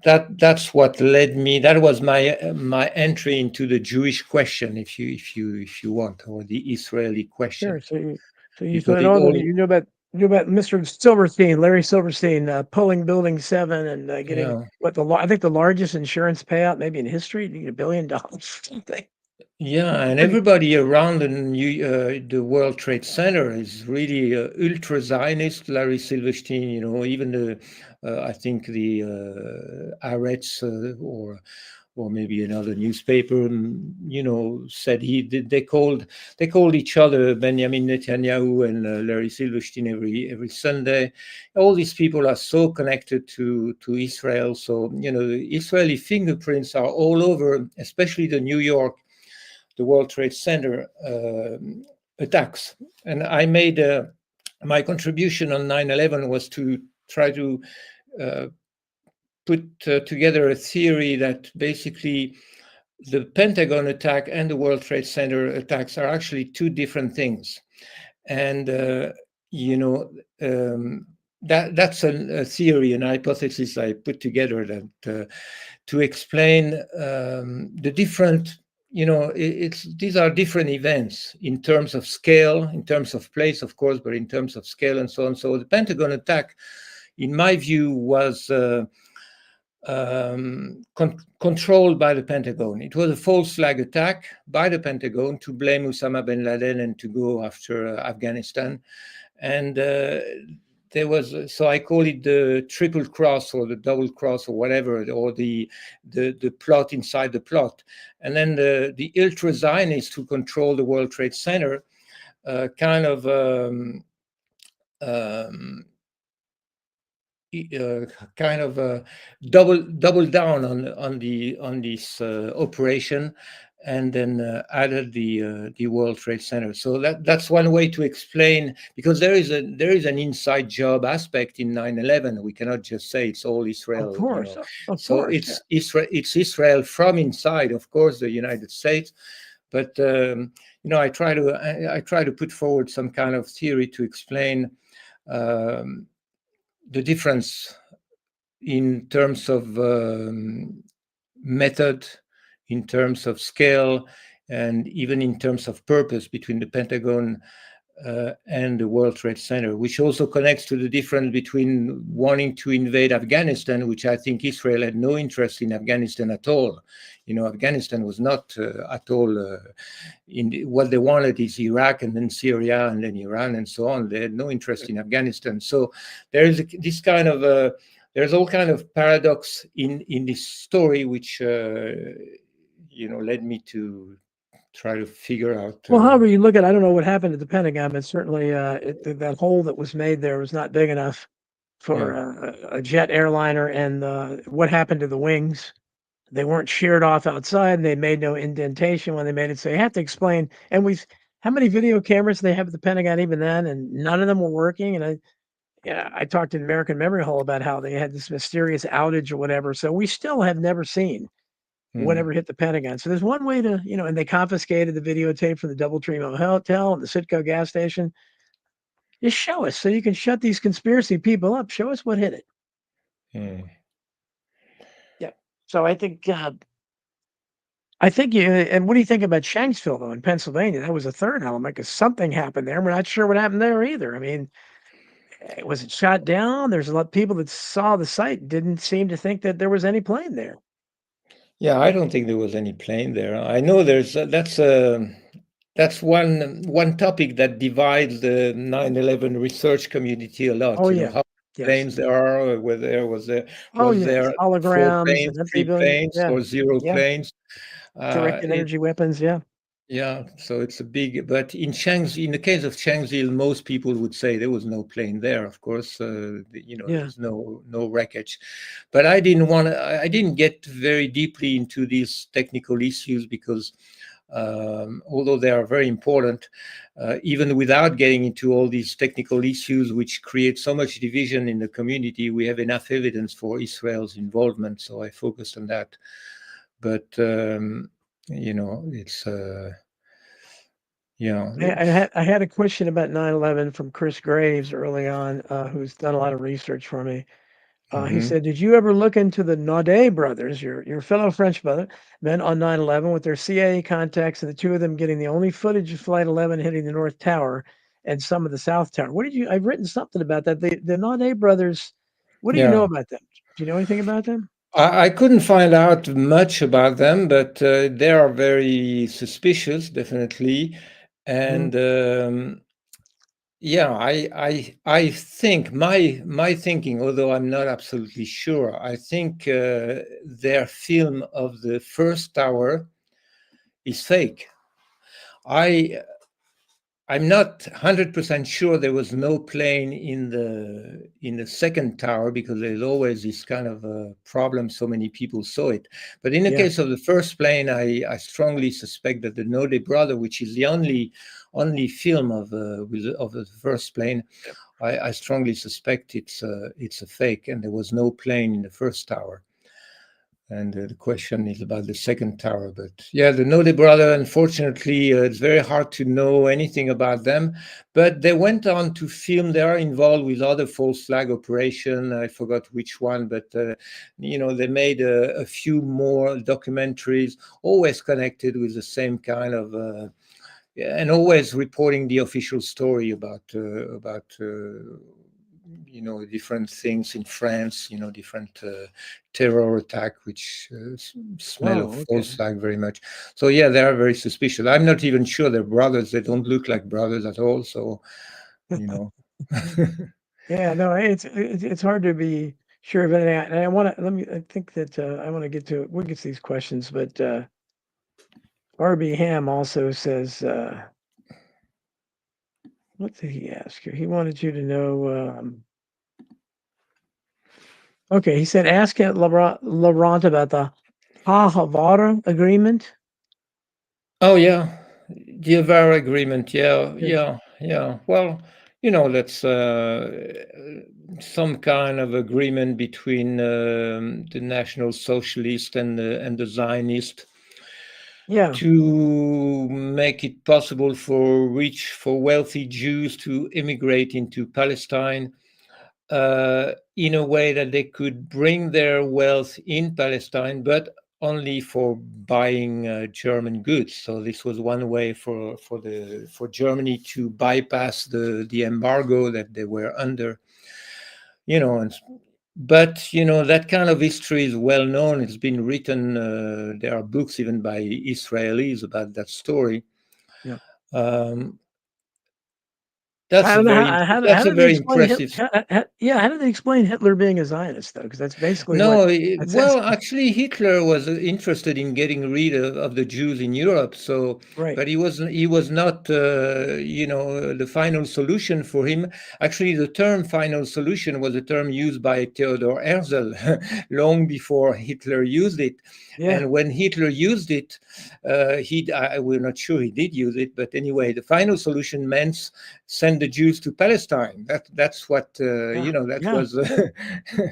that's what led me. That was my entry into the Jewish question, if you want, or the Israeli question, Sure. So you because thought, it oh, all. you knew about Mr. Silverstein, Larry Silverstein, pulling Building 7 and getting Yeah. I think the largest insurance payout maybe in history, $1 billion or something. Yeah, and Pretty everybody around the World Trade Center is really ultra Zionist. Larry Silverstein, even I think the Haaretz, or maybe another newspaper, said they called each other Benjamin Netanyahu and Larry Silverstein every Sunday. All these people are so connected to Israel. So the Israeli fingerprints are all over, especially the World Trade Center attacks. And I made my contribution on 9/11 was to try to uh, put together a theory that basically the Pentagon attack and the World Trade Center attacks are actually two different things. And, you know, um, that's a theory, an hypothesis I put together that to explain the different, these are different events in terms of scale, in terms of place, of course, but in terms of scale and so on. So the Pentagon attack, in my view, was controlled by the Pentagon. It was a false flag attack by the Pentagon to blame Osama bin Laden and to go after Afghanistan. And so I call it the triple cross or the double cross or whatever, or the plot inside the plot. And then the ultra Zionists who control the World Trade Center kind of um, uh, kind of double down on this operation, and then added the World Trade Center. So that's one way to explain, because there is an inside job aspect in 9/11. We cannot just say it's all Of Israel, you course, know. of So course, yeah. it's Israel from inside, of course, the United States. But I try to put forward some kind of theory to explain um, the difference in terms of method, in terms of scale, and even in terms of purpose between the Pentagon and the World Trade Center, which also connects to the difference between wanting to invade Afghanistan, which I think Israel had no interest in Afghanistan at all. Afghanistan was not at all what they wanted is Iraq and then Syria and then Iran and so on. They had no interest in Afghanistan. So there is this kind of there's all kind of paradox in this story, which led me to try to figure out. Well, however you look at it, I don't know what happened at the Pentagon, but certainly, that hole that was made there was not big enough for Yeah. a jet airliner, and what happened to the wings? They weren't sheared off outside, and they made no indentation when they made it, so you have to explain, and we've how many video cameras they have at the Pentagon even then, and none of them were working, and I talked to the American Memory Hall about how they had this mysterious outage or whatever, so we still have never seen Hmm. whatever hit the Pentagon. So there's one way to, and they confiscated the videotape from the DoubleTree Hotel and the Citgo gas station. Just show us so you can shut these conspiracy people up. Show us what hit it. Hmm. Yeah. So I think you. And what do you think about Shanksville though in Pennsylvania? That was a third element because something happened there. We're not sure what happened there either. I mean, was it shot down? There's a lot of people that saw the site didn't seem to think that there was any plane there. Yeah, I don't think there was any plane there. I know that's one topic that divides the 9/11 research community a Oh lot. yeah. How many Yes. planes there are, whether Oh was yes. there four Holograms planes, and empty three buildings. planes, Yeah. or zero Yeah. planes. Directed It energy weapons. Yeah. Yeah, so it's a big. But in the case of Changzil, most people would say there was no plane there. Of course, there Yeah. was no wreckage. But I didn't get very deeply into these technical issues because, although they are very important, even without getting into all these technical issues, which create so much division in the community, we have enough evidence for Israel's involvement. So I focused on that. But it's. Yeah, I had a question about 9/11 from Chris Graves early on, who's done a lot of research for me. He hmm said, "Did you ever look into the Naudet brothers, your fellow French brother, men on 9/11 with their CIA contacts, and the two of them getting the only footage of Flight 11 hitting the North Tower and some of the South Tower? What did you? I've written something about that. The Naudet brothers. What do you know yeah. about them? Do you know anything about them? I couldn't find out much about them, but they are very suspicious, definitely. Hmm. And yeah, I think my thinking, although I'm not absolutely sure, I think their film of the first tower is fake. I I'm not 100% sure there was no plane in the second tower, because there's always this kind of problem. So many people saw it, but in the Yeah. case of the first plane, I strongly suspect that the Node brother, which is the only film of the first plane, I strongly suspect it's a fake, and there was no plane in the first tower. And the question is about the second tower. But yeah, the Node brother, unfortunately, it's very hard to know anything about them. But they went on to film. They are involved with other false flag operation. I forgot which one, but they made a few more documentaries, always connected with the same kind of. Yeah, and always reporting the official story about different things in France, different terror attack, which smell of Oh, false okay. flag very much. So yeah, they are very suspicious. I'm not even sure they're brothers. They don't look like brothers at all. So you know, Yeah, no, it's hard to be sure of anything. And I want to let me. I think that I want to get to. We'll get to these questions, but RB Ham also says, what did he ask you? He wanted you to know. Okay, he said, ask Laurent about the Ha Havara agreement. Oh yeah, the Avara agreement. Yeah, Yeah. yeah, yeah. Well, that's some kind of agreement between the National Socialist and the Zionist Yeah. to make it possible for wealthy Jews to immigrate into Palestine in a way that they could bring their wealth in Palestine, but only for buying German goods. So this was one way for Germany to bypass the embargo that they were under. And but that kind of history is well known. It's been written. There are books even by Israelis about that story. Yeah. Um, I don't know that's how a do they very explain impressive. Yeah, how do they explain Hitler being a Zionist though? Because that's basically what No, that says. well, actually, Hitler was interested in getting rid of the Jews in Europe. So, Right. but he was not, the final solution for him. Actually, the term "final solution" was a term used by Theodor Herzl long before Hitler used it. Yeah. And when Hitler used it, we're not sure he did use it, but anyway, the final solution meant send the Jews to Palestine. That's what Yeah. that Yeah. was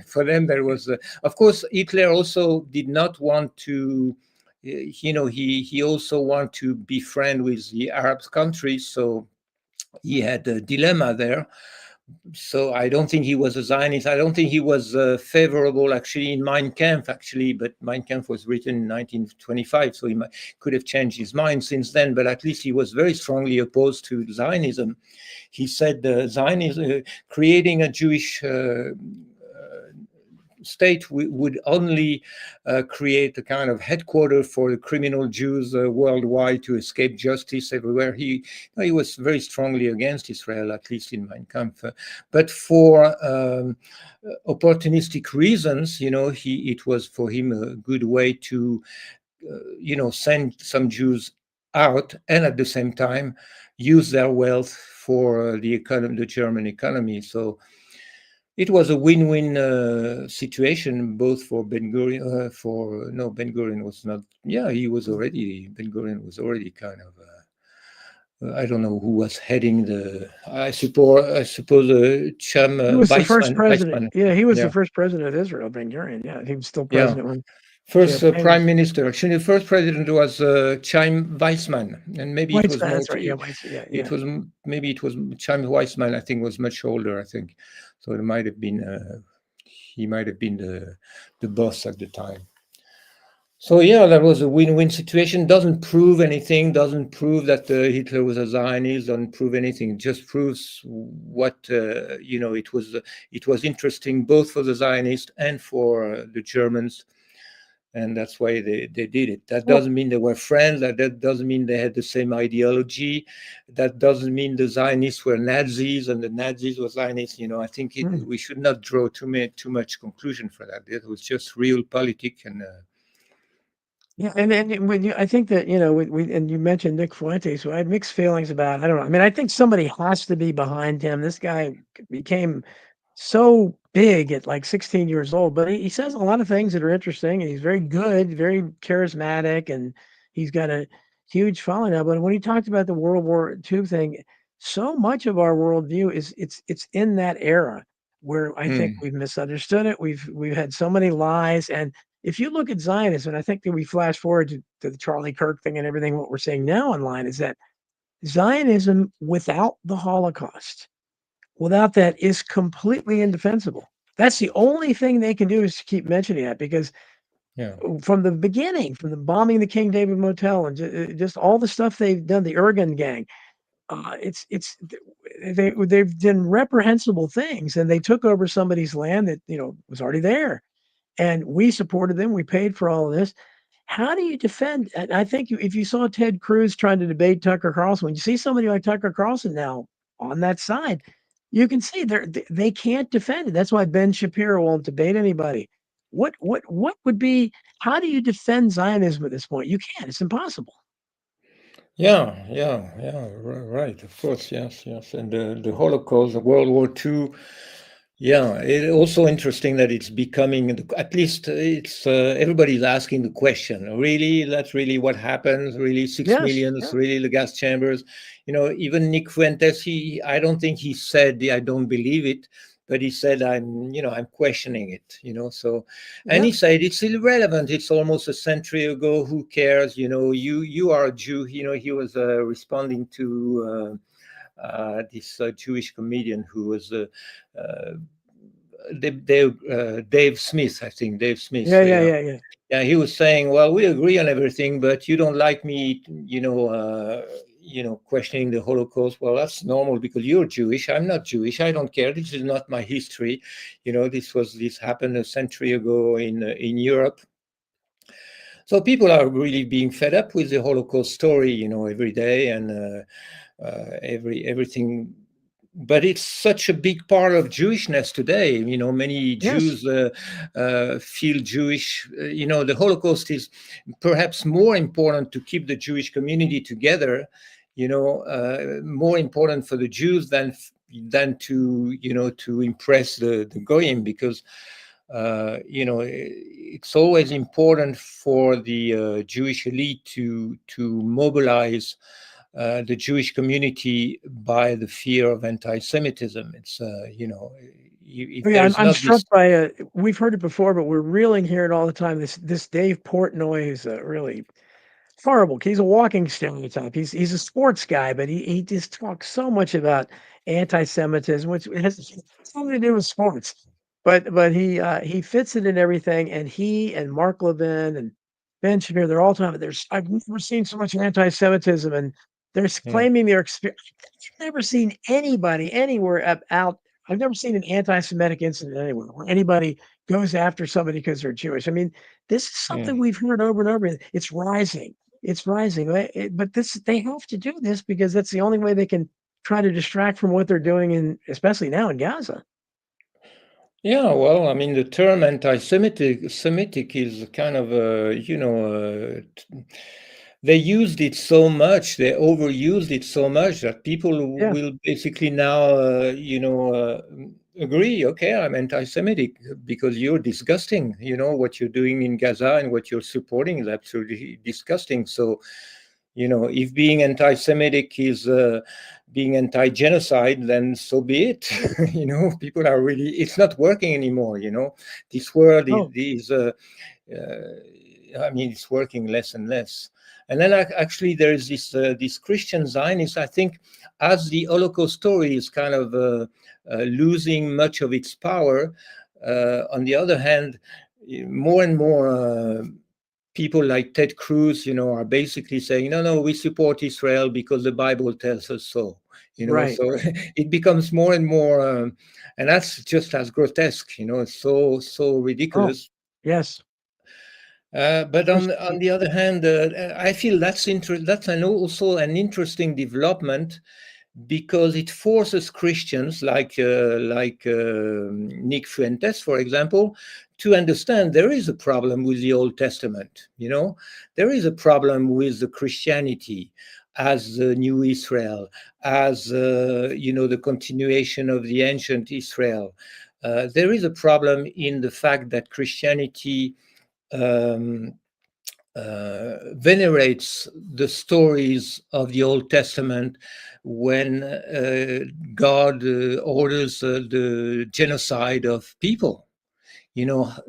for them. There was. Of course, Hitler also did not want to, he also wanted to be friend with the Arab countries, so he had a dilemma there. So I don't think he was a Zionist. I don't think he was favorable actually in Mein Kampf actually, but Mein Kampf was written in 1925, so could have changed his mind since then. But at least he was very strongly opposed to Zionism. He said Zionism, creating a Jewish state would only create a kind of headquarter for the criminal Jews worldwide to escape justice everywhere. He was very strongly against Israel, at least in Mein Kampf. But for opportunistic reasons, it was for him a good way to, send some Jews out and at the same time use their wealth for the German economy. So it was a win-win situation, both for Ben Gurion. For no, Ben Gurion was not. Yeah, he was already. Ben Gurion was already kind of. I don't know who was heading the. I suppose Cham He was the first Weissman. president. Weissman. Yeah, he was the Yeah, first president of Israel, Ben Gurion. Yeah, he was still yeah. president when First JFK prime was minister. Actually, the first president was Chaim Weissman, and maybe it was Weizmann. more. That's right. Yeah, Weizmann. Yeah, It yeah. was maybe it was Chaim Weissman. I think was much older. I think so. It might have been. He might have been the boss at the time. So yeah, that was a win-win situation. Doesn't prove anything. Doesn't prove that Hitler was a Zionist. Doesn't prove anything. It just proves what It was. It was interesting both for the Zionists and for the Germans, and that's why they did it. That Well, doesn't mean they were friends. That doesn't mean they had the same ideology. That doesn't mean the Zionists were Nazis and the Nazis were Zionists. I think mm, we should not draw too much conclusion for that. It was just real politics and. yeah, and when I think that we and you mentioned Nick Fuentes, so I had mixed feelings about. I don't know. I mean, I think somebody has to be behind him. This guy became so big at like 16 years old, but he says a lot of things that are interesting, and he's very good, very charismatic, and he's got a huge following now. But when he talked about the World War II thing, so much of our worldview is it's in that era where I think Mm, we've misunderstood it. We've had so many lies, and if you look at Zionism, and I think that we flash forward to the Charlie Kirk thing and everything, what we're seeing now online is that Zionism without the Holocaust, without that, is completely indefensible. That's the only thing they can do is to keep mentioning that because yeah. from the beginning, from the bombing the King David Motel and just all the stuff they've done, the Ergun gang, it's they've done reprehensible things, and they took over somebody's land that was already there, and we supported them. We paid for all of this. How do you defend? And I think if you saw Ted Cruz trying to debate Tucker Carlson, when you see somebody like Tucker Carlson now on that side, you can see they can't defend it. That's why Ben Shapiro won't debate anybody. What would be? How do you defend Zionism at this point? You can't. It's impossible. Yeah, yeah, yeah, right, of course, yes, yes. And the Holocaust, the World War II, Yeah, it's also interesting that it's becoming, at least it's everybody's asking the question. Really, that's really what happens. Really, six Yes, millions. yeah, Really, the gas chambers. Even Nick Fuentes. I don't think he said I don't believe it, but he said I'm questioning it. So, and yeah. he said it's irrelevant. It's almost a century ago. Who cares? You are a Jew. He was responding to. This Jewish comedian who was uh, Dave Smith, I think Dave Smith. Yeah, So, yeah, yeah, yeah, yeah. yeah. He was saying, "Well, we agree on everything, but you don't like me, questioning the Holocaust. Well, that's normal because you're Jewish. I'm not Jewish. I don't care. This is not my history. This happened a century ago in Europe. So people are really being fed up with the Holocaust story, every day and everything. But it's such a big part of Jewishness today. Many Yes. Jews feel Jewish. The Holocaust is perhaps more important to keep the Jewish community together. More important for the Jews than to impress the goyim, because it's always important for the Jewish elite to mobilize the Jewish community by the fear of anti-Semitism. It's Oh, if yeah, I'm there's I'm not struck this. by, we've heard it before, but we're really hearing all the time, this Dave Portnoy is a really horrible. He's a walking stereotype. He's a sports guy, but he just talks so much about anti-Semitism, which has something to do with sports. But he fits it in everything, and he and Mark Levin and Ben Shapiro, they're all talking. There's I've never seen so much anti-Semitism, and they're Yeah, claiming their experience. I've never seen anybody anywhere out. I've never seen an anti-Semitic incident anywhere where anybody goes after somebody because they're Jewish. I mean, this is yeah. something we've heard over and over. It's rising. It's rising, but they have to do this because that's the only way they can try to distract from what they're doing especially now in Gaza. Yeah, well, I mean, the term anti-Semitic is kind of, they used it so much, they overused it so much that people Yeah. will basically now, agree, okay, I'm anti-Semitic because you're disgusting. What you're doing in Gaza and what you're supporting is absolutely disgusting. So, if being anti-Semitic is being anti-genocide, then so be it. People are really, it's not working anymore. This world Oh, is I mean, it's working less and less. And then actually there is this Christian Zionist, I think, as the Holocaust story is kind of losing much of its power. On the other hand, more and more people like Ted Cruz, are basically saying, no, no, we support Israel because the Bible tells us so. right, So right. it becomes more and more, and that's just as grotesque. It's so Oh, ridiculous. yes. But There's on the other hand, I feel that's also an interesting development, because it forces Christians like Nick Fuentes, for example, to understand there is a problem with the Old Testament. There is a problem with the Christianity as the new Israel, as the continuation of the ancient Israel. There is a problem in the fact that Christianity um, venerates the stories of the Old Testament when God orders the genocide of people.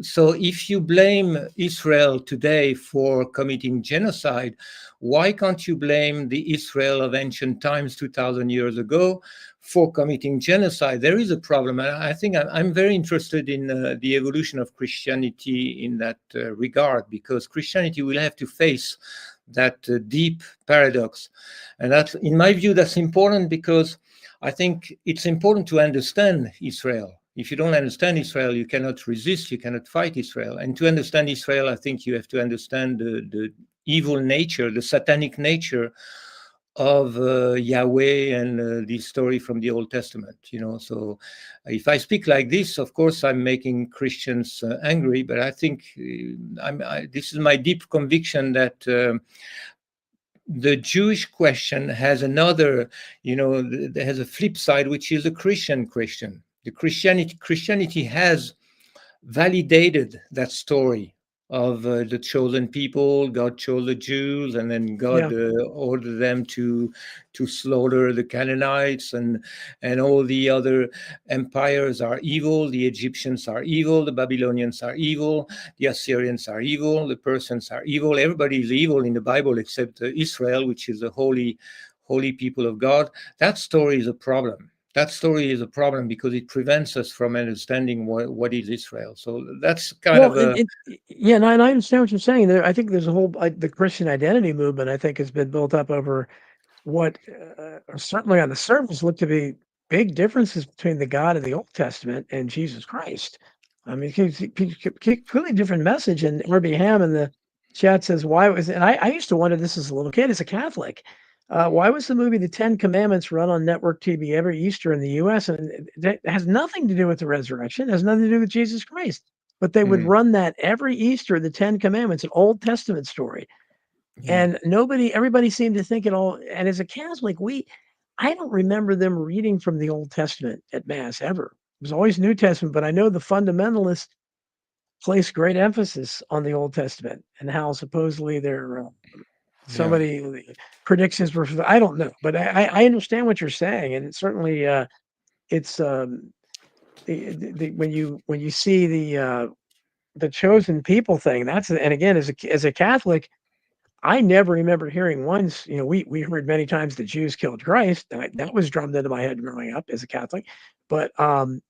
So if you blame Israel today for committing genocide, why can't you blame the Israel of ancient times 2000 years ago for committing genocide? There is a problem, and I think I'm very interested in the evolution of Christianity in that regard, because Christianity will have to face that deep paradox. And that's, in my view, that's important, because I think it's important to understand Israel. If you don't understand Israel, you cannot resist, you cannot fight Israel. And to understand Israel, I think you have to understand the evil nature, the satanic nature of Yahweh and the story from the Old Testament. So if I speak like this, of course, I'm making Christians angry, but I think this is my deep conviction that the Jewish question has another, has a flip side, which is a Christian question. The Christianity has validated that story of the chosen people. God chose the Jews, and then God Yeah. ordered them to slaughter the Canaanites, and all the other empires are evil. The Egyptians are evil. The Babylonians are evil. The Assyrians are evil. The Persians are evil. Everybody is evil in the Bible except Israel, which is the holy people of God. That story is a problem. That story is a problem because it prevents us from understanding what is Israel. So that's kind Well, of a yeah, and I understand what you're saying there. I think there's a whole the Christian identity movement, I think, has been built up over what certainly on the surface look to be big differences between the God of the Old Testament and Jesus Christ. I mean, completely different message. And R.B. Ham in the chat says, why was, and I used to wonder this as a little kid, as a Catholic, why was the movie The Ten Commandments run on network TV every Easter in the US? And it has nothing to do with the resurrection, it has nothing to do with Jesus Christ. But they would mm, run that every Easter, the Ten Commandments, an Old Testament story. yeah, And everybody seemed to think it all. And as a Catholic, I don't remember them reading from the Old Testament at Mass ever. It was always New Testament, but I know the fundamentalists place great emphasis on the Old Testament and how supposedly there yeah, somebody predictions were. I don't know, but I understand what you're saying, and certainly it's when you see the chosen people thing. That's and again as a Catholic, I never remember hearing once, we heard many times the Jews killed Christ. That was drummed into my head growing up as a Catholic, but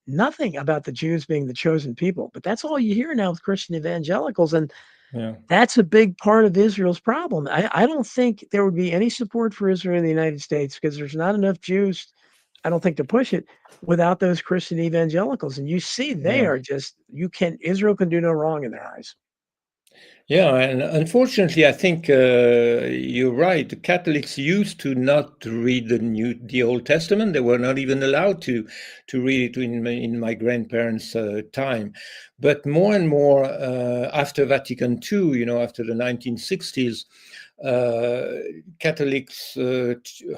nothing about the Jews being the chosen people. But that's all you hear now with Christian evangelicals. And yeah. that's a big part of Israel's problem. I don't think there would be any support for Israel in the United States because there's not enough Jews, I don't think, to push it without those Christian evangelicals. And you see, they Yeah. are just, Israel can do no wrong in their eyes. Yeah, and unfortunately, I think you're right. The Catholics used to not read the Old Testament. They were not even allowed to read it in my grandparents' time. But more and more after Vatican II, after the 1960s, uh, Catholics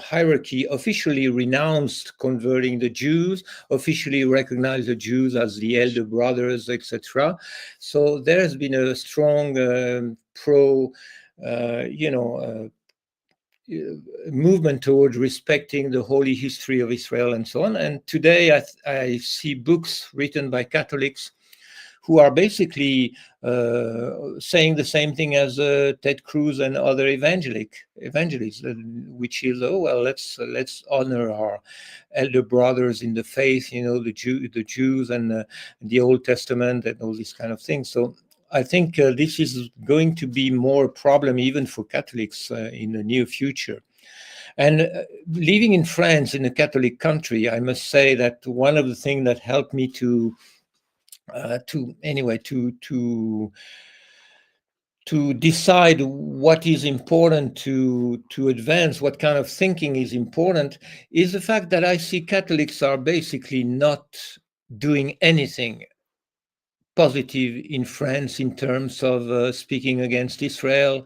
hierarchy officially renounced converting the Jews, officially recognized the Jews as the elder brothers, etc. So there has been a strong pro, uh, you know, uh, movement toward respecting the holy history of Israel and so on. And today I see books written by Catholics who are basically saying the same thing as Ted Cruz and other evangelists, which is, oh well, let's honor our elder brothers in the faith, the Jews and the Old Testament and all these kind of things. So I think this is going to be more a problem even for Catholics in the near future. And living in France, in a Catholic country, I must say that one of the things that helped me to decide what is important to advance, what kind of thinking is important, is the fact that I see Catholics are basically not doing anything positive in France in terms of speaking against Israel,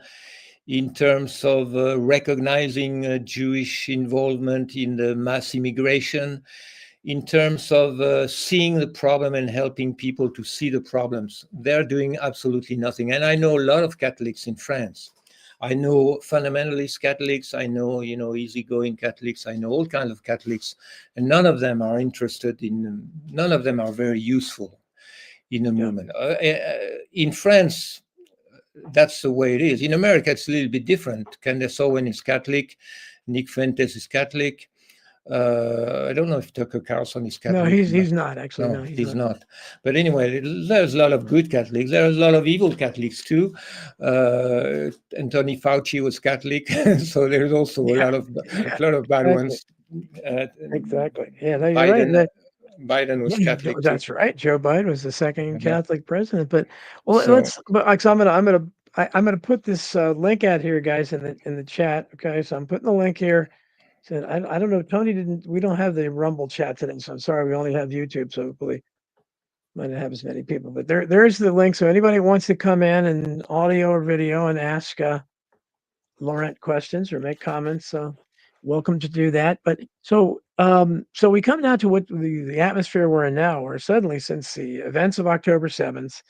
in terms of recognizing Jewish involvement in the mass immigration, in terms of seeing the problem and helping people to see the problems. They're doing absolutely nothing. And I know a lot of Catholics in France. I know fundamentalist Catholics. I know, easygoing Catholics. I know all kinds of Catholics, and none of them are interested in. None of them are very useful in the Yeah. movement. In France, that's the way it is. In America, it's a little bit different. Candace Owen is Catholic. Nick Fuentes is Catholic. I don't know if Tucker Carlson is No, Catholic. he's not actually. No, No, he's he's not. not. But anyway, there's a lot of good Catholics. There's a lot of evil Catholics too. Anthony Fauci was Catholic, so there's also a Yeah, lot of yeah, bad exactly, ones. Uh, exactly. Yeah, no, you're right. Biden, Biden was Catholic too. That's right. Joe Biden was the second Yeah. Catholic president. But well, So so I'm gonna put this link out here, guys, in the chat. Okay, so I'm putting the link here. Said I don't know. Tony didn't. We don't have the Rumble chat today, so I'm sorry. We only have YouTube. So hopefully might not have as many people. But there's the link. So anybody wants to come in and audio or video and ask Laurent questions or make comments. So welcome to do that. But so we come now to what the atmosphere we're in now, where suddenly, since the events of October 7th,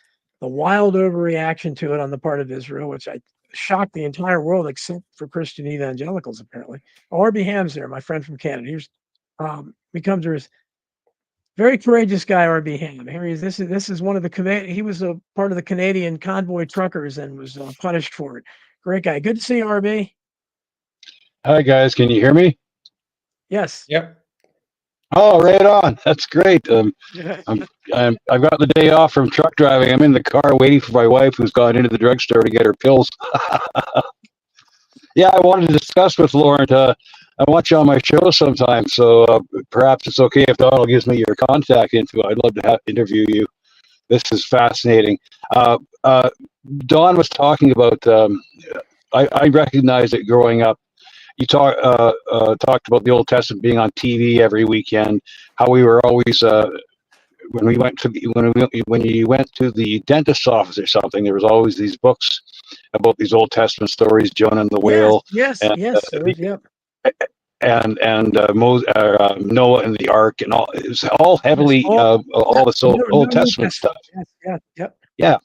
the wild overreaction to it on the part of Israel, which I shocked the entire world except for Christian evangelicals, apparently. R.B. Ham's there, my friend from Canada. Here's becomes his very courageous guy, R.B. Ham. Here he is. This is one of the he was a part of the Canadian convoy truckers and was punished for it. Great guy. Good to see you, R.B. Hi guys, can you hear me? Yes. Yep. Oh, right on. That's great. I've got the day off from truck driving. I'm in the car waiting for my wife, who's gone into the drugstore to get her pills. Yeah, I wanted to discuss with Lauren. I want you on my show sometime, so perhaps it's okay if Donald gives me your contact info. I'd love to interview you. This is fascinating. Don was talking about. I recognized it growing up. You talked about the Old Testament being on TV every weekend. How we were always when you went to the dentist's office or something, there was always these books about these Old Testament stories, Jonah and the whale, yes, and yep. Noah and the Ark, and all. It was all heavily all this Old Testament stuff. Yes, yep. Yeah.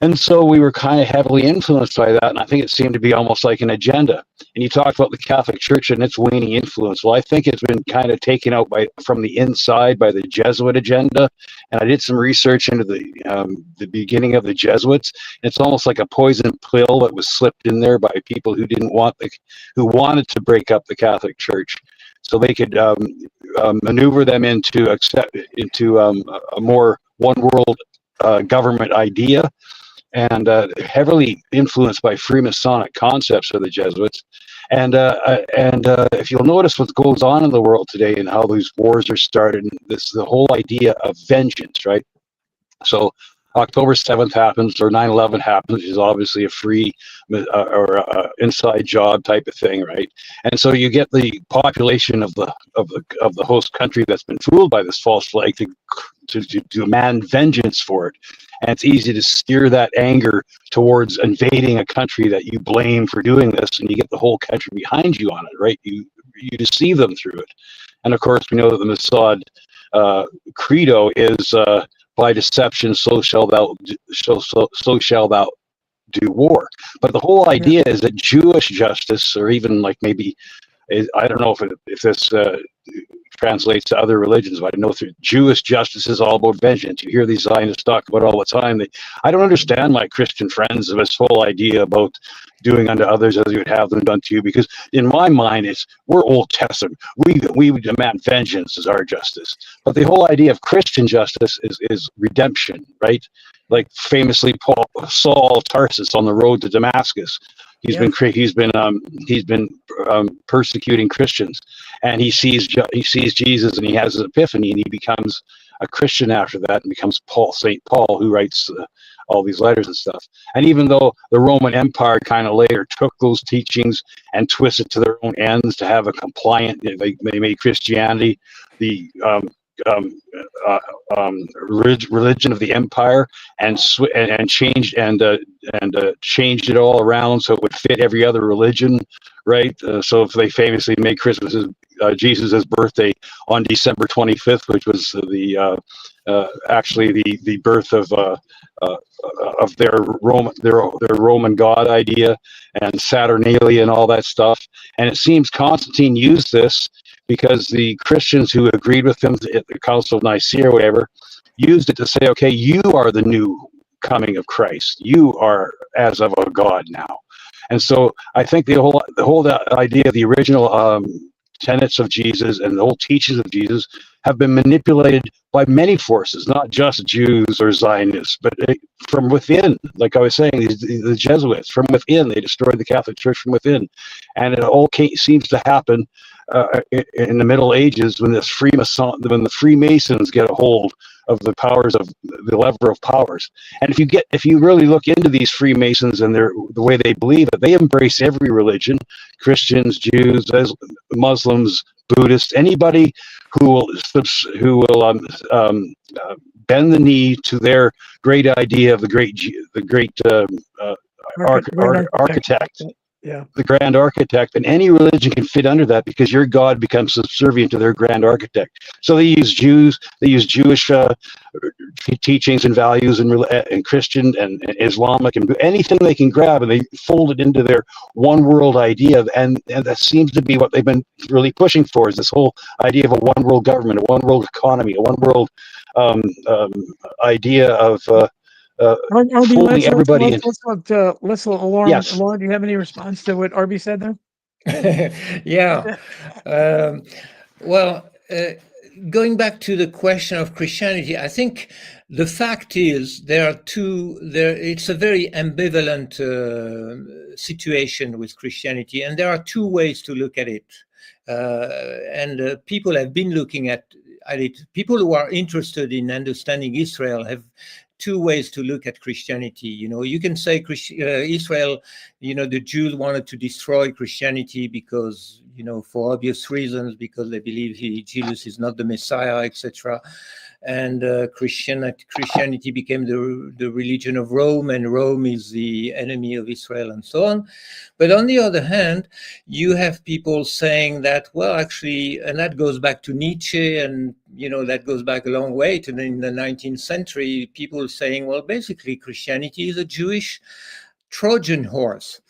And so we were kind of heavily influenced by that, and I think it seemed to be almost like an agenda. And you talked about the Catholic Church and its waning influence. Well, I think it's been kind of taken out from the inside by the Jesuit agenda. And I did some research into the beginning of the Jesuits. It's almost like a poison pill that was slipped in there by people who who wanted to break up the Catholic Church, so they could maneuver them into a more one world government idea. And heavily influenced by Freemasonic concepts of the Jesuits. And if you'll notice what goes on in the world today and how these wars are started, the whole idea of vengeance, right? So October 7th happens, or 9/11 happens, which is obviously a free or inside job type of thing, right? And so you get the population of the host country that's been fooled by this false flag to demand vengeance for it. And it's easy to steer that anger towards invading a country that you blame for doing this, and you get the whole country behind you on it, right? You deceive them through it. And of course, we know that the Mossad credo is by deception, so shall thou do war. But the whole idea is that Jewish justice, or even like maybe, I don't know if this translates to other religions, but I know through Jewish justice is all about vengeance. You hear these Zionists talk about all the time. I don't understand my Christian friends of this whole idea about doing unto others as you would have them done to you, because in my mind we're Old Testament. We would demand vengeance as our justice. But the whole idea of Christian justice is redemption, right? Like famously Saul of Tarsus on the road to Damascus. He's been persecuting Christians, and he sees Jesus, and he has an epiphany, and he becomes a Christian after that, and becomes Saint Paul, who writes all these letters and stuff. And even though the Roman Empire kind of later took those teachings and twisted to their own ends to have a compliant, they made Christianity the religion of the empire, and changed changed it all around so it would fit every other religion, right? So if they famously made Jesus' birthday on December 25th, which was actually the birth of their Roman god idea, and Saturnalia and all that stuff. And it seems Constantine used this because the Christians who agreed with him at the Council of Nicaea or whatever used it to say, okay, you are the new coming of Christ. You are as of a god now. And so I think the whole idea of the original tenets of Jesus and the whole teachings of Jesus have been manipulated by many forces, not just Jews or Zionists, but from within. Like I was saying, the Jesuits, from within, they destroyed the Catholic Church from within. And it all seems to happen in the Middle Ages when when the Freemasons get a hold of the powers of the lever of powers. And if you really look into these Freemasons and the way they believe it, they embrace every religion: Christians, Jews, Muslims, Buddhists, anybody who will bend the knee to their great idea of the great architect. Yeah. the grand architect, and any religion can fit under that because your God becomes subservient to their grand architect. So they use Jewish teachings and values, and Christian and Islamic and anything they can grab, and they fold it into their one world idea. And that seems to be what they've been really pushing for, is this whole idea of a one world government, a one world economy, a one world idea of RB, folding everybody in. let's let Lauren. Yes. Lauren, do you have any response to what RB said there? Yeah. Um, well, going back to the question of Christianity, I think the fact is there are two. It's a very ambivalent situation with Christianity, and there are two ways to look at it. And people have been looking at it. People who are interested in understanding Israel have two ways to look at Christianity. You can say Israel, the Jews wanted to destroy Christianity because, for obvious reasons, because they believe Jesus is not the Messiah, etc. And Christianity became the religion of Rome, and Rome is the enemy of Israel, and so on. But on the other hand, you have people saying that, well, actually, and that goes back to Nietzsche, and that goes back a long way to in the 19th century. People saying, well, basically, Christianity is a Jewish Trojan horse.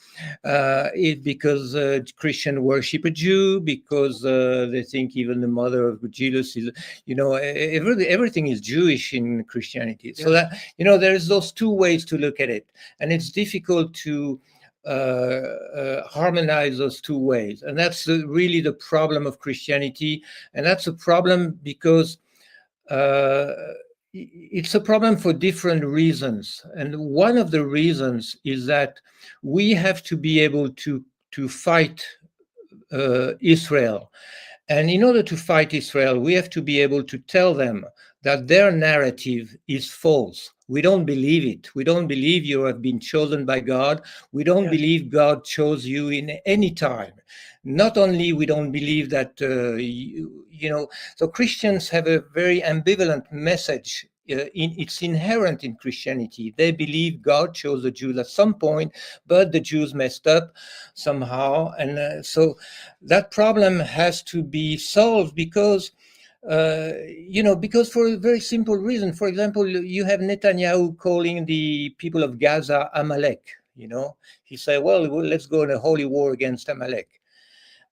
Because Christian worship a Jew, because they think even the mother of Jesus is, everything is Jewish in Christianity. So that, there's those two ways to look at it, and it's difficult to harmonize those two ways. And that's really the problem of Christianity. And that's a problem because it's a problem for different reasons. And one of the reasons is that we have to be able to fight Israel. And in order to fight Israel, we have to be able to tell them that their narrative is false. We don't believe it. We don't believe you have been chosen by God. We don't believe God chose you in any time. Not only we don't believe that, so Christians have a very ambivalent message. It's inherent in Christianity. They believe God chose the Jews at some point, but the Jews messed up somehow. And so that problem has to be solved because for a very simple reason. For example, you have Netanyahu calling the people of Gaza Amalek. He said, well, let's go in a holy war against Amalek.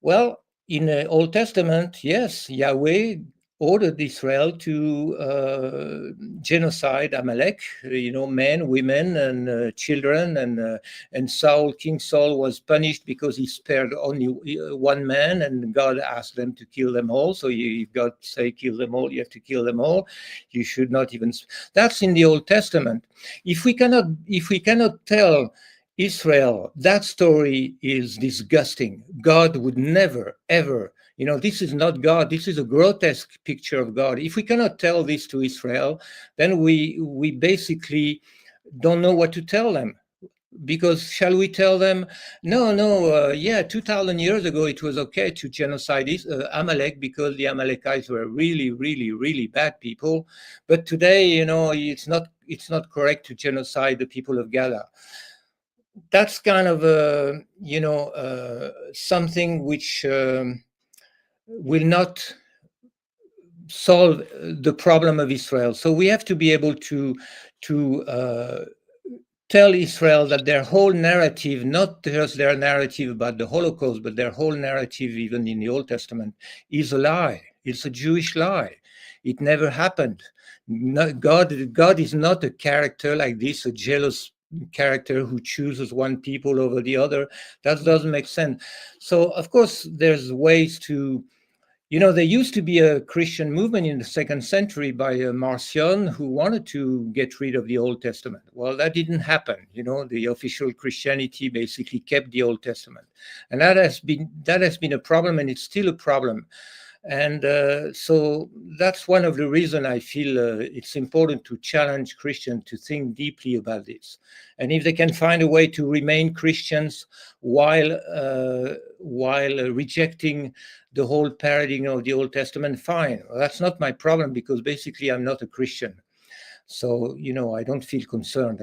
Well, in the Old Testament, yes, Yahweh ordered Israel to genocide Amalek, men, women, and children, and Saul, King Saul, was punished because he spared only one man, and God asked them to kill them all. So you've got to say kill them all. You have to kill them all. You should not even. That's in the Old Testament. If we cannot tell Israel, that story is disgusting. God would never, ever, this is not God. This is a grotesque picture of God. If we cannot tell this to Israel, then we basically don't know what to tell them. Because shall we tell them, no, 2,000 years ago, it was okay to genocide Amalek because the Amalekites were really, really, really bad people. But today, it's not correct to genocide the people of Gaza. That's kind of something which will not solve the problem of Israel. So we have to be able to tell Israel that their whole narrative, not just their narrative about the Holocaust, but their whole narrative, even in the Old Testament, is a lie. It's a Jewish lie. It never happened. God is not a character like this, a jealous character who chooses one people over the other. That doesn't make sense. So, of course, there's ways to, there used to be a Christian movement in the 2nd century by Marcion who wanted to get rid of the Old Testament. Well, that didn't happen. The official Christianity basically kept the Old Testament. And that has been a problem, and it's still a problem. And so that's one of the reasons I feel it's important to challenge Christians to think deeply about this. And if they can find a way to remain Christians while rejecting the whole paradigm of the Old Testament, fine. Well, that's not my problem, because basically I'm not a Christian. So, I don't feel concerned.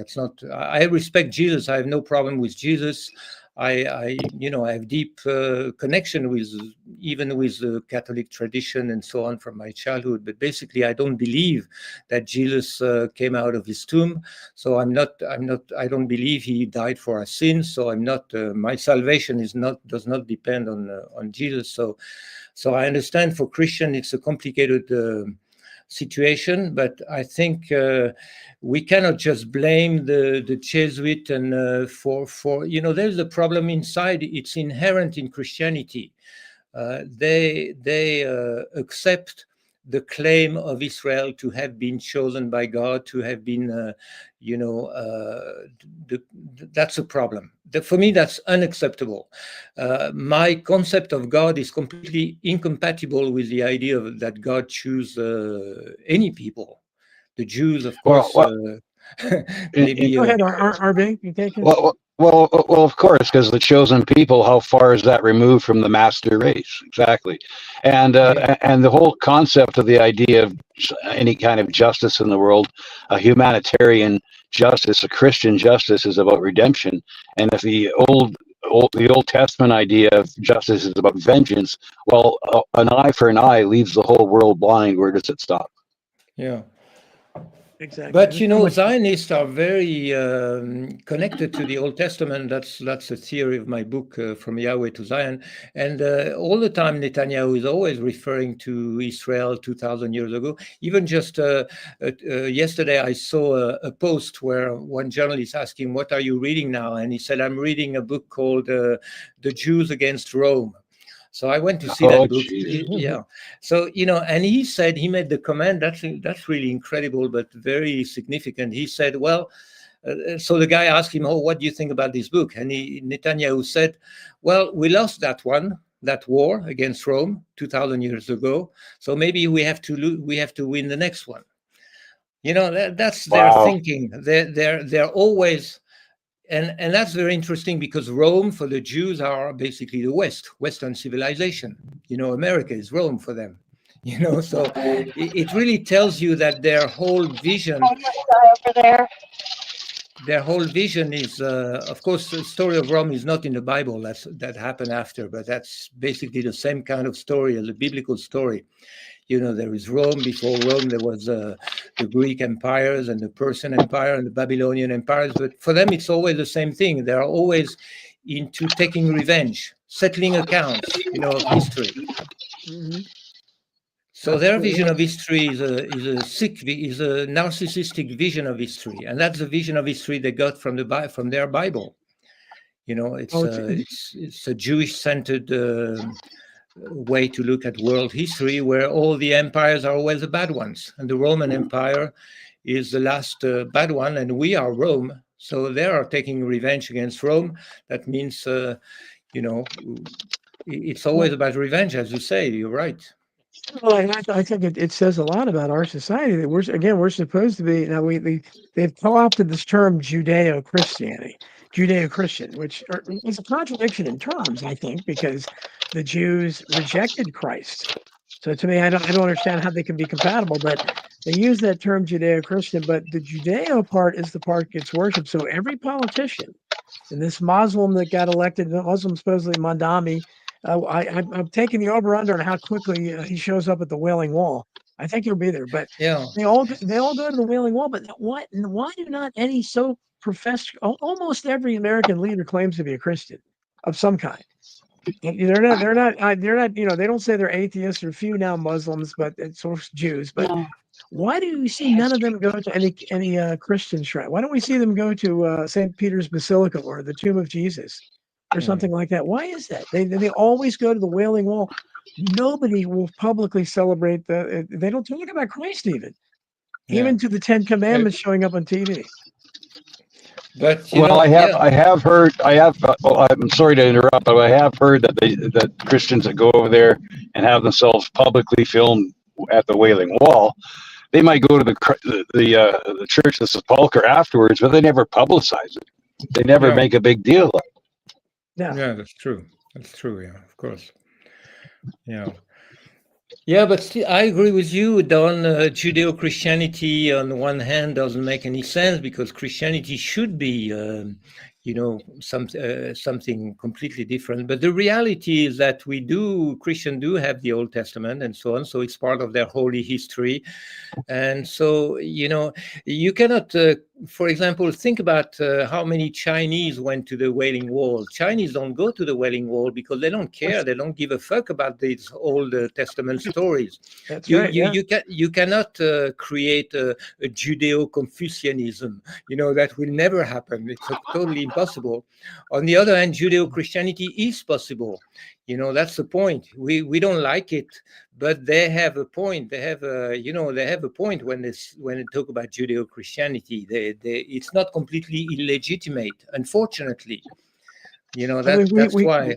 I respect Jesus. I have no problem with Jesus. I have deep connection with even with the Catholic tradition and so on from my childhood. But basically, I don't believe that Jesus came out of his tomb. So I don't believe he died for our sins. So I'm not. My salvation does not depend on Jesus. So I understand for Christian it's a complicated situation, but I think we cannot just blame the Jesuit and for there's a problem inside. It's inherent in Christianity. They accept the claim of Israel to have been chosen by God, to have been, that's a problem. For me, that's unacceptable. My concept of God is completely incompatible with the idea that God chooses any people. The Jews, of course, maybe. Go ahead, RB. You take it. Well, of course, because the chosen people, how far is that removed from the master race? Exactly. And and the whole concept of the idea of any kind of justice in the world, a humanitarian justice, a Christian justice is about redemption. And if the Old Testament idea of justice is about vengeance, well, an eye for an eye leaves the whole world blind. Where does it stop? Yeah. Exactly. But Zionists are very connected to the Old Testament. That's a theory of my book, From Yahweh to Zion. And all the time, Netanyahu is always referring to Israel 2,000 years ago. Even just yesterday, I saw a post where one journalist asked him, "What are you reading now?" And he said, "I'm reading a book called The Jews Against Rome." So I went to see that book. Yeah. So, and he said, he made the comment, that's really incredible, but very significant. He said, well, so the guy asked him, "Oh, what do you think about this book?" And Netanyahu said, "Well, we lost that war against Rome 2,000 years ago. So maybe we have to win the next one." That's their thinking. They're always. And that's very interesting because Rome for the Jews are basically the Western civilization. America is Rome for them. So it really tells you that their whole vision is, of course, the story of Rome is not in the Bible. That happened after, but that's basically the same kind of story as a biblical story. There is Rome. Before Rome, there was the Greek empires and the Persian Empire and the Babylonian empires. But for them, it's always the same thing. They're always into taking revenge, settling accounts, of history. Mm-hmm. So their vision of history is a narcissistic vision of history, and that's the vision of history they got from their Bible. It's a Jewish-centered way to look at world history, where all the empires are always the bad ones, and the Roman Empire is the last bad one, and we are Rome. So they are taking revenge against Rome. That means, it's always about revenge, as you say. You're right. Well, I think it says a lot about our society that we're supposed to be. Now they've co-opted this term Judeo-Christianity, Judeo-Christian, which is a contradiction in terms, I think, because the Jews rejected Christ. So to me, I don't understand how they can be compatible. But they use that term Judeo-Christian, but the Judeo part is the part that gets worshipped. So every politician, and this Muslim that got elected, the Muslim supposedly Mandami. I'm taking the over/under on how quickly he shows up at the Wailing Wall. I think he'll be there, but yeah, they all go to the Wailing Wall. But why do not any so professed? Almost every American leader claims to be a Christian of some kind. They're not. They don't say they're atheists or few now Muslims, but it's Jews. But why do we see none of them go to any Christian shrine? Why don't we see them go to St. Peter's Basilica or the Tomb of Jesus? Or something like that. Why is that? They always go to the Wailing Wall. Nobody will publicly celebrate they don't talk about Christ even to the 10 Commandments showing up on TV. But I have heard. I'm sorry to interrupt, but I have heard that Christians that go over there and have themselves publicly filmed at the Wailing Wall, they might go to the church, the sepulcher afterwards, but they never publicize it. They never make a big deal of it. Yeah, that's true. Yeah, of course. Yeah, but still, I agree with you, Don. Judeo-Christianity, on one hand, doesn't make any sense because Christianity should be, something completely different. But the reality is that Christians do have the Old Testament and so on, so it's part of their holy history. And so, you cannot, for example, think about how many Chinese went to the Wailing Wall. Chinese don't go to the Wailing Wall because they don't care. They don't give a fuck about these Old Testament stories. That's right. Yeah. You cannot create a Judeo-Confucianism. That will never happen. It's totally impossible. On the other hand, Judeo-Christianity is possible. That's the point. We don't like it, but they have a point. They have a point when they talk about Judeo-Christianity. It's not completely illegitimate, unfortunately. That's why.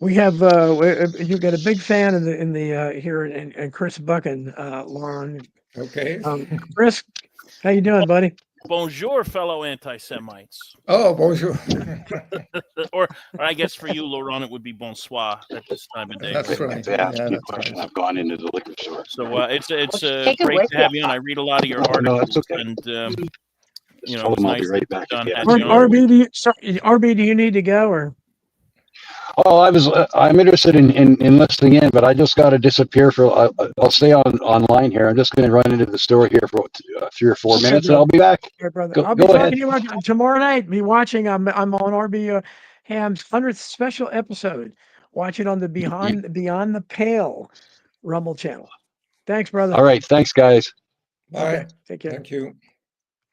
We have you got a big fan in the here in Chris Buchan, Lauren. Okay. Chris, how you doing, buddy? Bonjour, fellow anti-Semites. Oh, bonjour. or I guess for you, Laurent, it would be bonsoir at this time of day. That's right. They asked me a question. I've gone into the liquor store. So it's great to have you on. I read a lot of your articles, No, that's okay. and It's it's I'll nice be right back. John again. had you on. RB, do you need to go or? Oh, I'm interested in listening in, but I just got to disappear for. I'll stay online here. I'm just going to run into the store here for 3 or 4 minutes, and I'll be back. Sure, brother. Go I'll be ahead. talking to you tomorrow night. Be watching. I'm on RB Ham's 100th special episode. Watch it on the Beyond the Pale Rumble channel. Thanks, brother. All right. Thanks, guys. Bye. Okay, take care. Thank you.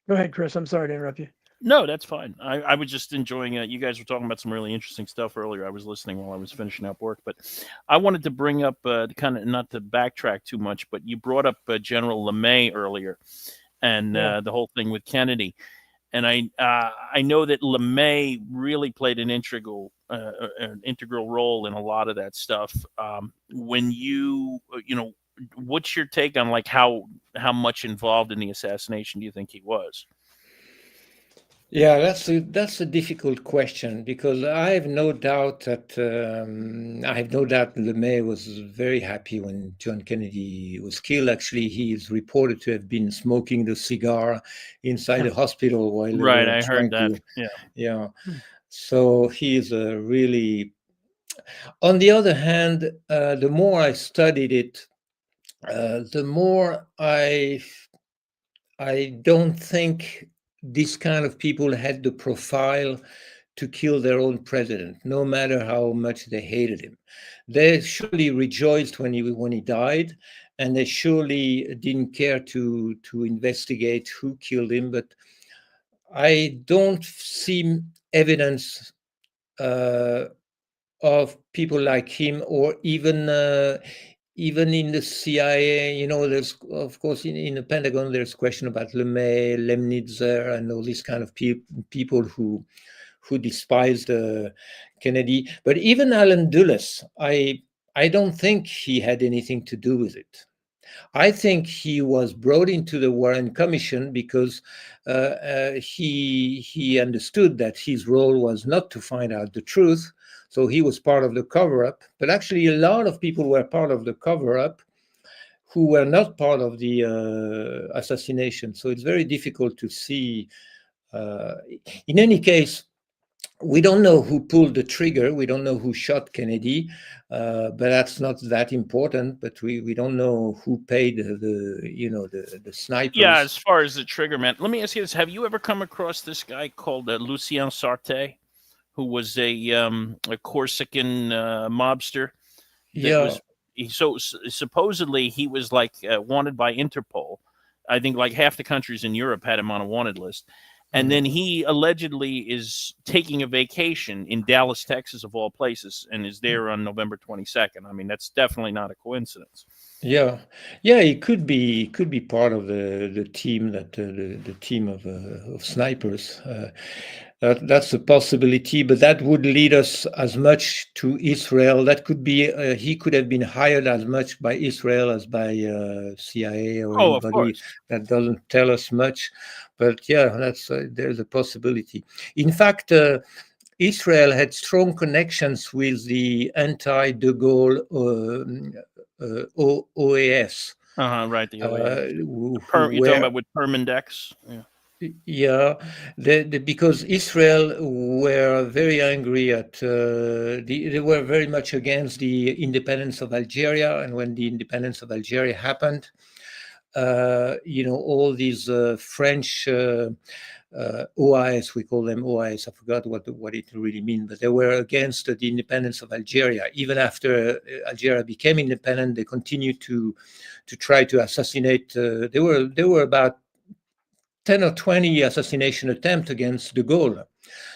Go ahead, Chris. I'm sorry to interrupt you. No, that's fine. I was just enjoying it. You guys were talking about some really interesting stuff earlier. I was listening while I was finishing up work, but I wanted to bring up kind of not to backtrack too much, but you brought up General LeMay earlier, and the whole thing with Kennedy, and I know that LeMay really played an integral role in a lot of that stuff. When what's your take on like how much involved in the assassination do you think he was? Yeah, that's a difficult question because I have no doubt that LeMay was very happy when John Kennedy was killed. Actually, he is reported to have been smoking the cigar inside the hospital while they Right, were I heard trying that. to- Yeah. So he is a really. On the other hand, the more I studied it, the more I don't think this kind of people had the profile to kill their own president, no matter how much they hated him. They surely rejoiced when he died, and they surely didn't care to investigate who killed him. But I don't see evidence of people like him, or even in the CIA. There's, of course, in the Pentagon, there's question about LeMay, Lemnitzer, and all these kind of people who despised Kennedy. But even Alan Dulles, I don't think he had anything to do with it. I think he was brought into the Warren Commission because he understood that his role was not to find out the truth. So he was part of the cover-up. But actually, a lot of people were part of the cover-up who were not part of the assassination. So it's very difficult to see. In any case, we don't know who pulled the trigger. We don't know who shot Kennedy, but that's not that important. But we don't know who paid the snipers. Yeah, as far as the trigger man, let me ask you this: have you ever come across this guy called Lucien Sarté, who was a Corsican mobster? Supposedly he was like wanted by Interpol. I think like half the countries in Europe had him on a wanted list. And then he allegedly is taking a vacation in Dallas, Texas, of all places, and is there on November 22nd. I mean, that's definitely not a coincidence. Yeah, he could be part of the team the team of snipers. That's a possibility, but that would lead us as much to Israel. That could be he could have been hired as much by Israel as by CIA or anybody. That doesn't tell us much, but yeah, there's a possibility. In fact, Israel had strong connections with the anti-De Gaulle OAS. Right, the OAS. You're talking about with Permindex? Yeah. Yeah, because Israel were very angry at they were very much against the independence of Algeria, and when the independence of Algeria happened, all these French OIS, we call them OIS. I forgot what it really means, but they were against the independence of Algeria. Even after Algeria became independent, they continued to try to assassinate. There were about 10 or 20 assassination attempts against de Gaulle.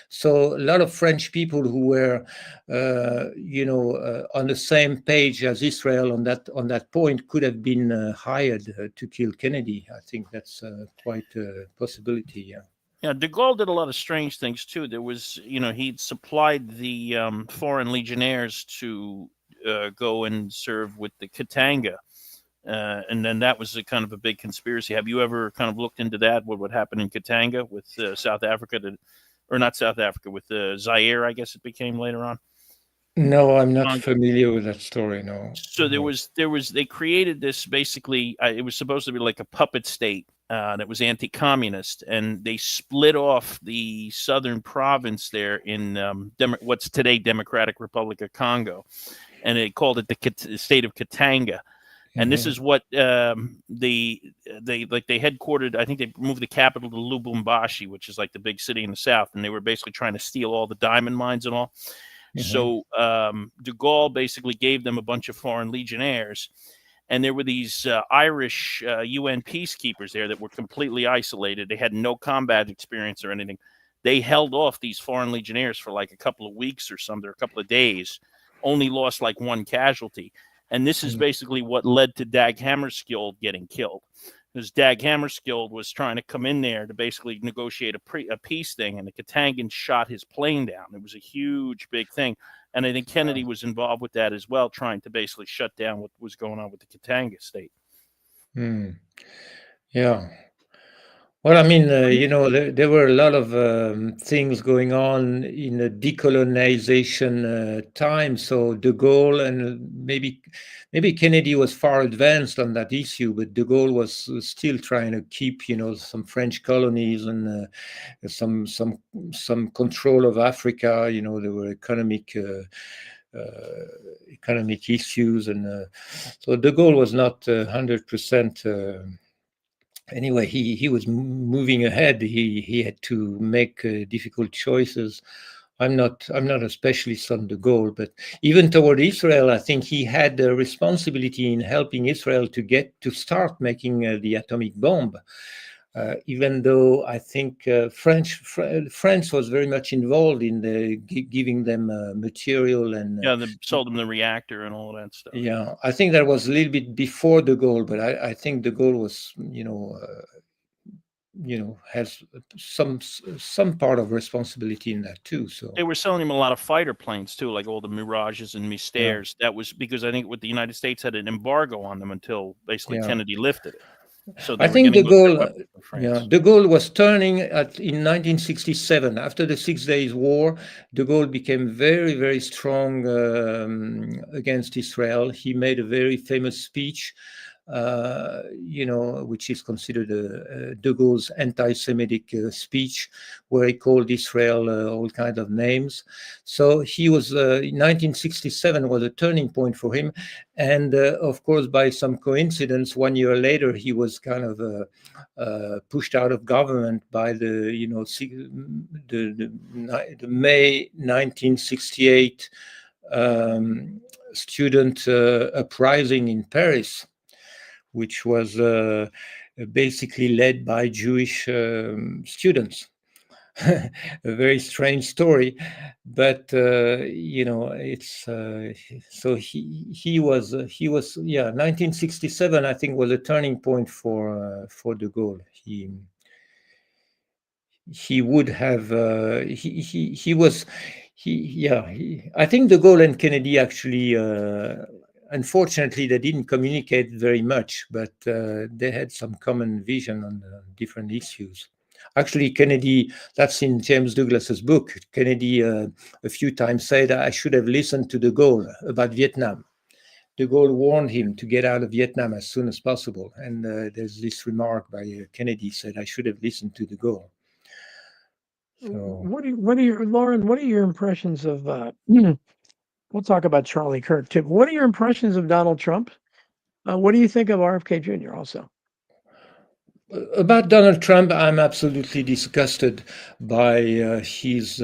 So a lot of French people who were, on the same page as Israel on that point could have been hired to kill Kennedy. I think that's quite a possibility. Yeah. Yeah, de Gaulle did a lot of strange things too. There was, he'd supplied the foreign legionnaires to go and serve with the Katanga. And then that was a kind of a big conspiracy. Have you ever kind of looked into that? What would happen in Katanga with South Africa, or not South Africa, with Zaire? I guess it became later on. No, I'm not Congo. familiar with that story. No. So there No. was they created this basically. It was supposed to be like a puppet state that was anti-communist, and they split off the southern province there in what's today Democratic Republic of Congo, and they called it the state of Katanga. And this is what they headquartered. I think they moved the capital to Lubumbashi, which is like the big city in the south, and they were basically trying to steal all the diamond mines and all. So de Gaulle basically gave them a bunch of foreign legionnaires, and there were these Irish UN peacekeepers there that were completely isolated. They had no combat experience or anything. They held off these foreign legionnaires for like a couple of weeks or something, or a couple of days, only lost like one casualty. And this is basically what led to Dag Hammarskjöld getting killed. Because Dag Hammarskjöld was trying to come in there to basically negotiate a peace thing, and the Katangans shot his plane down. It was a huge, big thing. And I think Kennedy was involved with that as well, trying to basically shut down what was going on with the Katanga state. Yeah. Well, I mean, there were a lot of things going on in the decolonization time. So de Gaulle and maybe Kennedy was far advanced on that issue, but de Gaulle was still trying to keep, some French colonies and some control of Africa. There were economic issues, and so de Gaulle was not 100%. Anyway, he was moving ahead. He had to make difficult choices. I'm not a specialist on de Gaulle, but even toward Israel, I think he had a responsibility in helping Israel to start making the atomic bomb. Even though I think France was very much involved in giving them material and they sold them the reactor and all that stuff. Yeah, I think that was a little bit before de Gaulle, but I think de Gaulle was has some part of responsibility in that too. So they were selling him a lot of fighter planes too, like all the Mirages and Mystères. That was because I think the United States had an embargo on them until basically Kennedy lifted it. So I think de Gaulle, de Gaulle was turning in 1967 after the 6 Days War. De Gaulle became very, very strong against Israel. He made a very famous speech, which is considered de Gaulle's anti-Semitic speech, where he called Israel all kinds of names. So he was 1967 was a turning point for him, and of course, by some coincidence, 1 year later, he was kind of pushed out of government by the May 1968 student uprising in Paris, which was basically led by Jewish students. A very strange story, but it's so he was 1967 I think was a turning point for de Gaulle. He would have I think de Gaulle and Kennedy actually unfortunately they didn't communicate very much, but they had some common vision on different issues. Actually, Kennedy, that's in James Douglas's book. Kennedy a few times said, I should have listened to de Gaulle about Vietnam. de Gaulle warned him to get out of Vietnam as soon as possible. And there's this remark by Kennedy said, "I should have listened to de Gaulle." So What are your Lauren? What are your impressions of? We'll talk about Charlie Kirk too. What are your impressions of Donald Trump? What do you think of RFK Jr. also? about Donald Trump, I'm absolutely disgusted by his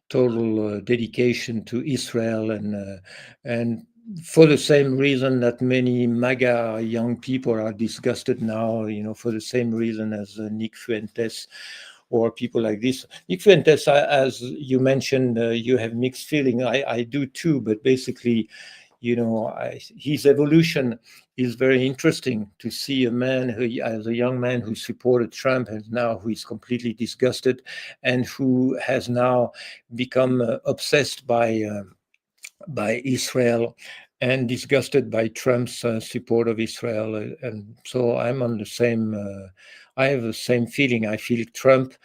total dedication to Israel, and for the same reason that many MAGA young people are disgusted now, for the same reason as Nick Fuentes or people like this. Nick Fuentes, as you mentioned, you have mixed feeling. I do too, but basically, his evolution is very interesting to see a man who, as a young man who supported Trump and now who is completely disgusted and who has now become obsessed by Israel and disgusted by Trump's support of Israel. And so I'm on the same, I have the same feeling. I feel Trump.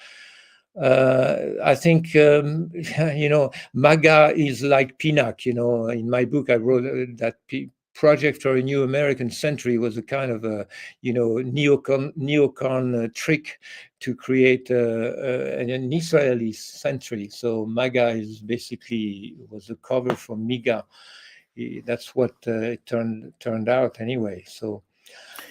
I think, MAGA is like PNAC. In my book, I wrote that Project for a New American Century was a kind of a, neocon trick to create an Israeli century. So MAGA is basically was a cover for MIGA. That's what it turned out anyway. So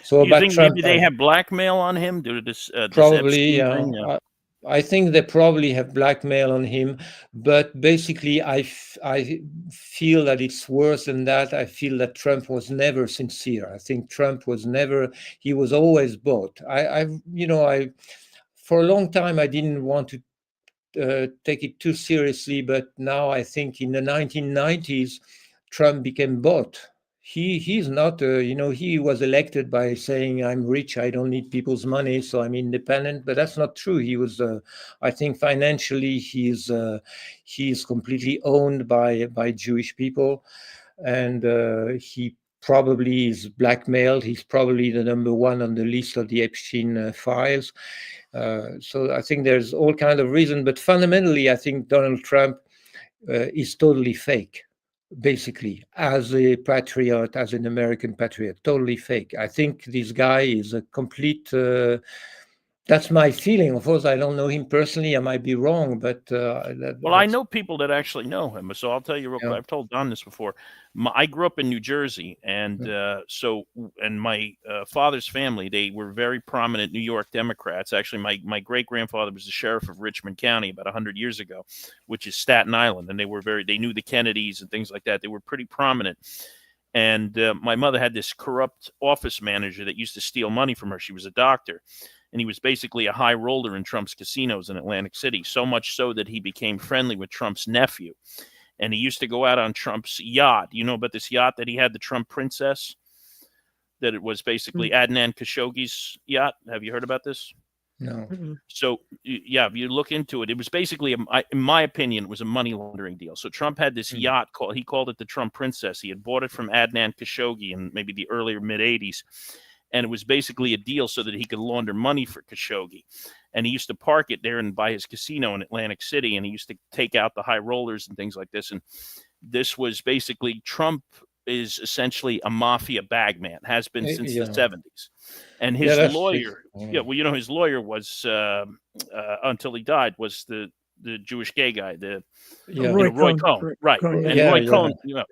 Do you about think Trump, maybe they have blackmail on him due to this probably, Epstein yeah. thing? Yeah. I think they probably have blackmail on him, but basically, I feel that it's worse than that. I feel that Trump was never sincere. I think Trump was never. He was always bought. I for a long time I didn't want to take it too seriously, but now I think in the 1990s, Trump became bought. He's not, he was elected by saying, "I'm rich, I don't need people's money, so I'm independent." But that's not true. He was, I think, financially, he's completely owned by Jewish people, and he probably is blackmailed. He's probably the number one on the list of the Epstein files. So I think there's all kind of reason, but fundamentally, I think Donald Trump is totally fake, basically, as a patriot, as an American patriot, totally fake. I think this guy is a complete. That's my feeling. Of course, I don't know him personally. I might be wrong, but Well, I know people that actually know him, so I'll tell you real quick. Yeah. I've told Don this before. I grew up in New Jersey, and my father's family, they were very prominent New York Democrats. Actually, my great grandfather was the sheriff of Richmond County about 100 years ago, which is Staten Island, and they knew the Kennedys and things like that. They were pretty prominent. And my mother had this corrupt office manager that used to steal money from her. She was a doctor. And he was basically a high roller in Trump's casinos in Atlantic City, so much so that he became friendly with Trump's nephew. And he used to go out on Trump's yacht. You know about this yacht that he had, the Trump Princess? That it was basically Adnan Khashoggi's yacht. Have you heard about this? No. So, yeah, if you look into it, it was basically, in my opinion, it was a money laundering deal. So Trump had this yacht, he called it the Trump Princess. He had bought it from Adnan Khashoggi in maybe the earlier mid-'80s. And it was basically a deal so that he could launder money for Khashoggi. And he used to park it there and by his casino in Atlantic City. And he used to take out the high rollers and things like this. And this was basically, Trump is essentially a mafia bagman, has been since the 70s. And his lawyer, his lawyer was, until he died, was the Jewish gay guy, Roy Cohn. Right. And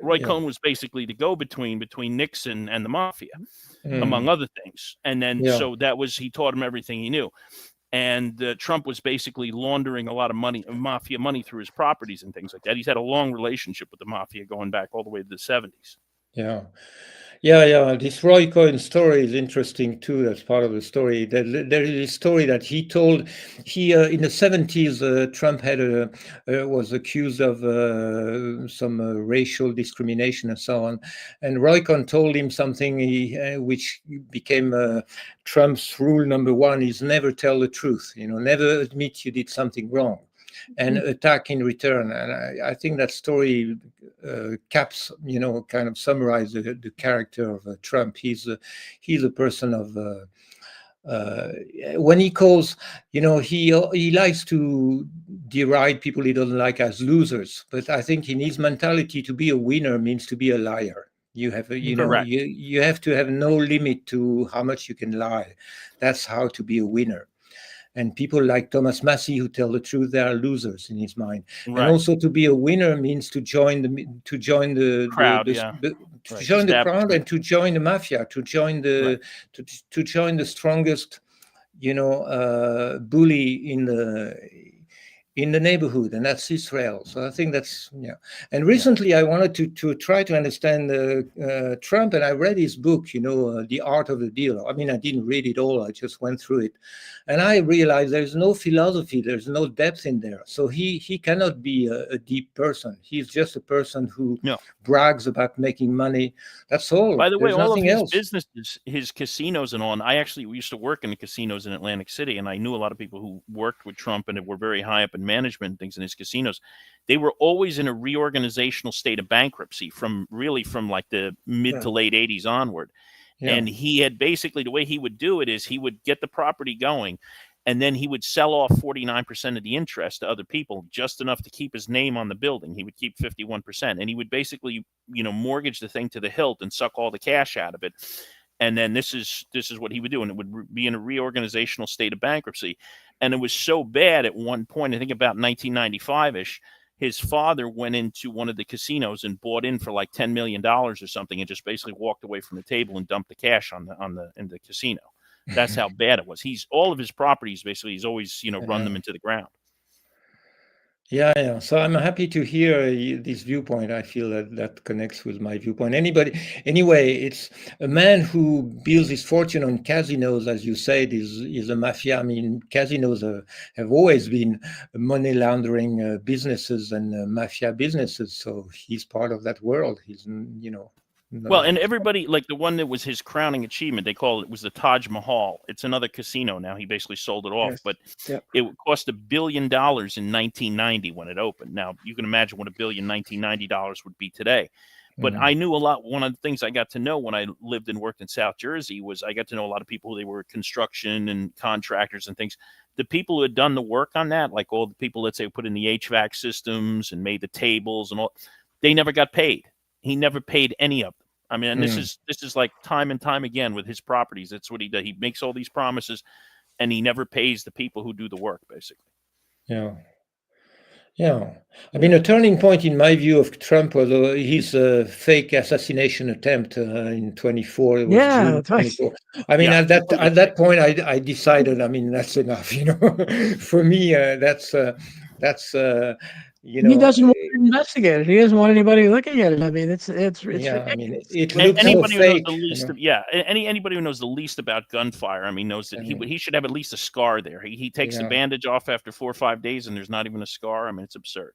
Roy Cohn was basically the go-between between Nixon and the mafia. Among other things. And then so that was, he taught him everything he knew. And Trump was basically laundering a lot of money, mafia money, through his properties and things like that. He's had a long relationship with the mafia going back all the way to the 70s. Yeah. This Roy Cohn story is interesting too. That's part of the story. There is a story that he told. He in the 70s, Trump was accused of some racial discrimination and so on. And Roy Cohn told him something which became Trump's rule number one: is never tell the truth. Never admit you did something wrong, and attack in return. And I think that story caps, kind of summarize the character of Trump. He's a person of, when he calls, he likes to deride people he doesn't like as losers. But I think in his mentality, to be a winner means to be a liar. You have, Correct. you have to have no limit to how much you can lie. That's how to be a winner. And people like Thomas Massey, who tell the truth, they are losers in his mind. And Right. also, to be a winner means to join Crowd. Yeah. to Right. join the crowd, Establishment. and to join the mafia, to join Right. to join the strongest, bully in the neighborhood, and that's Israel. So I think that's, yeah. And recently, I wanted to try to understand Trump, and I read his book, The Art of the Deal. I mean, I didn't read it all; I just went through it, and I realized there's no philosophy, there's no depth in there. So he cannot be a deep person. He's just a person who No. brags about making money. That's all. By the way, There's all of nothing his else. businesses, his casinos and all, and we used to work in the casinos in Atlantic City, and I knew a lot of people who worked with Trump and were very high up in management and things in his casinos. They were always in a reorganizational state of bankruptcy from like the mid to late 80s onward. Yeah. And he had basically, the way he would do it is he would get the property going, and then he would sell off 49% of the interest to other people, just enough to keep his name on the building. He would keep 51%, and he would basically, mortgage the thing to the hilt and suck all the cash out of it. And then this is what he would do, and it would be in a reorganizational state of bankruptcy. And it was so bad at one point, I think about 1995-ish, his father went into one of the casinos and bought in for like $10 million or something, and just basically walked away from the table and dumped the cash in the casino. That's how bad it was. All of his properties, basically, he's always, run them into the ground. Yeah. So I'm happy to hear this viewpoint. I feel that connects with my viewpoint. Anyway, it's a man who builds his fortune on casinos, as you said, is a mafia. I mean, casinos have always been money laundering businesses and mafia businesses. So he's part of that world. He's, Well, and everybody, like the one that was his crowning achievement, they call it was the Taj Mahal. It's another casino now. He basically sold it off, Yes. but Yep. it cost $1 billion in 1990 when it opened. Now you can imagine what $1 billion $1990 would be today. But I knew a lot. One of the things I got to know when I lived and worked in South Jersey was I got to know a lot of people who they were construction and contractors and things. The people who had done the work on that, like all the people, let's say, who put in the HVAC systems and made the tables and all, they never got paid. He never paid any of them. I mean, and this is like time and time again with his properties. That's what he does. He makes all these promises, and he never pays the people who do the work, basically. Yeah. I mean, a turning point in my view of Trump was his fake assassination attempt in 24. It was June 24. I mean, at that point, I decided, I mean, that's enough. For me, that's he doesn't want to investigate it. He doesn't want anybody looking at it. I mean, it's ridiculous. I mean, it looks anybody so who knows fake. the least, anybody who knows the least about gunfire, I mean, knows that he should have at least a scar there. He takes the bandage off after 4 or 5 days, and there's not even a scar. I mean, it's absurd.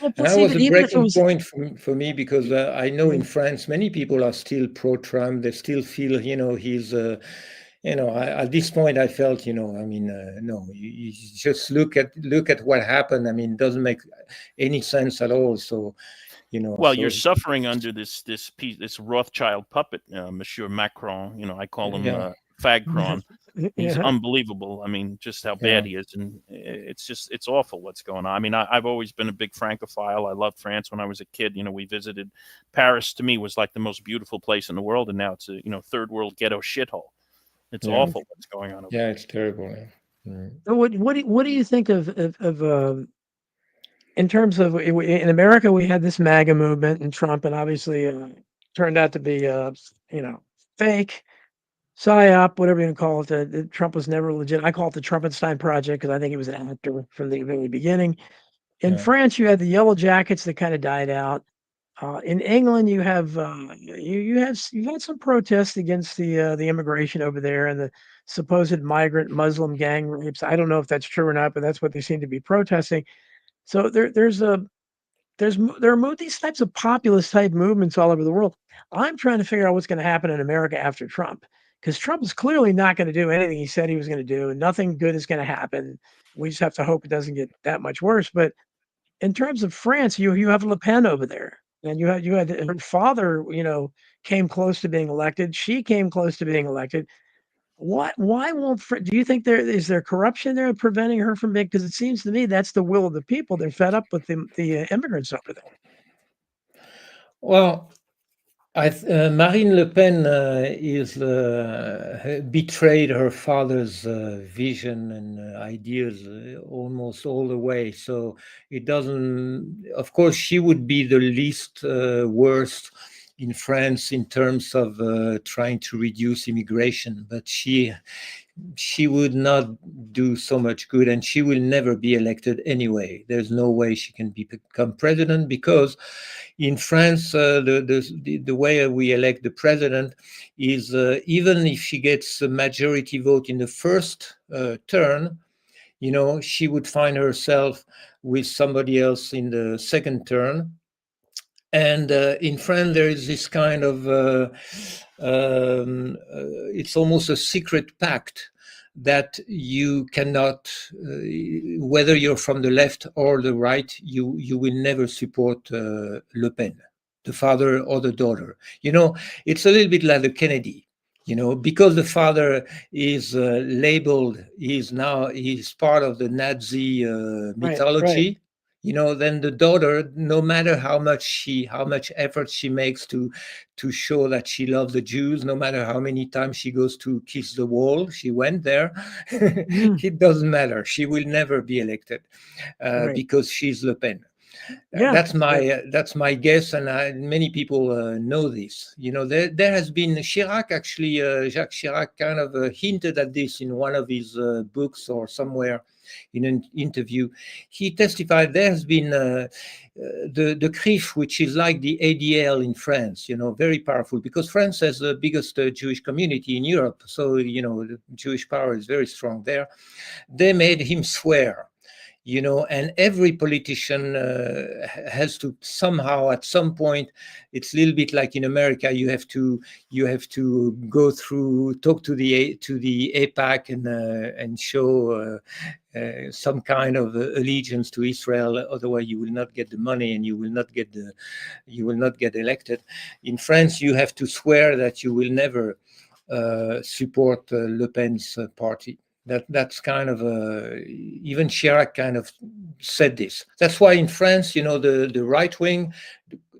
And that was a breaking point for me, because I know in France many people are still pro-Trump. They still feel, he's. At this point, I felt, no, you just look at what happened. I mean, it doesn't make any sense at all. So, Well, you're suffering under this Rothschild puppet, Monsieur Macron. I call him Fagcron. He's unbelievable. I mean, just how bad he is, and it's awful what's going on. I mean, I've always been a big Francophile. I loved France when I was a kid. We visited Paris. To me, was like the most beautiful place in the world, and now it's a third world ghetto shithole. It's awful what's going on. Yeah, it's terrible. So what do you think of in terms of, in America, we had this MAGA movement, and Trump, and obviously turned out to be fake, psyop, whatever you call it. Trump was never legit. I call it the Trumpenstein Project because I think he was an actor from the very beginning. In France, you had the Yellow Jackets that kind of died out. In England, you have you had some protests against the immigration over there and the supposed migrant Muslim gang rapes. I don't know if that's true or not, but that's what they seem to be protesting. So there are these types of populist type movements all over the world. I'm trying to figure out what's going to happen in America after Trump, because Trump is clearly not going to do anything he said he was going to do, and nothing good is going to happen. We just have to hope it doesn't get that much worse. But in terms of France, you have Le Pen over there. And you had her father, came close to being elected. She came close to being elected. Why won't? Do you think is there corruption there preventing her from being? Because it seems to me that's the will of the people. They're fed up with the immigrants over there. Well, Marine Le Pen is betrayed her father's vision and ideas almost all the way. So it doesn't. Of course, she would be the least worst in France in terms of trying to reduce immigration, but she would not do so much good, and she will never be elected anyway. There's no way she can become president, because in France, the way we elect the president is even if she gets a majority vote in the first turn, she would find herself with somebody else in the second turn. And in France, there is this kind of it's almost a secret pact that you cannot, whether you're from the left or the right, you will never support Le Pen, the father or the daughter. It's a little bit like the Kennedy. Because the father is labeled, he's part of the Nazi Right. mythology. Then the daughter, no matter how much effort she makes to show that she loves the Jews, no matter how many times she goes to kiss the wall, she went there. Mm, It doesn't matter. She will never be elected right. because she's Le Pen. Yeah. That's my guess, and many people know this. There has been Chirac, actually, Jacques Chirac kind of hinted at this in one of his books or somewhere in an interview. He testified there has been the CRIF, which is like the ADL in France, very powerful, because France has the biggest Jewish community in Europe. So, the Jewish power is very strong there. They made him swear. And every politician has to somehow, at some point, it's a little bit like in America. You have to go through, talk to the APAC and show some kind of allegiance to Israel. Otherwise, you will not get the money, and you will not get elected. In France, you have to swear that you will never support Le Pen's party. That's kind of even Chirac kind of said this. That's why in France, the right wing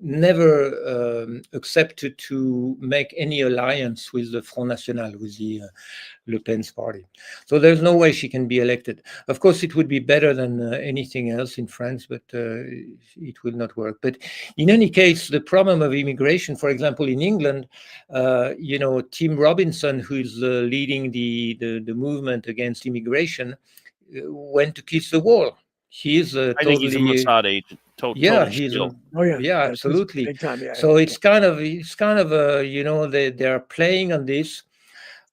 never accepted to make any alliance with the Front National, with the Le Pen's party. So there's no way she can be elected. Of course, it would be better than anything else in France, but it will not work. But in any case, the problem of immigration, for example, in England, Tim Robinson, who is leading the movement against immigration, went to kiss the wall. He is I think he's a totally, Mossad agent. yeah, Total he's shill. Oh yeah. yeah, Yeah. He's absolutely. big time. Yeah. So Yeah. it's kind of they are playing on this.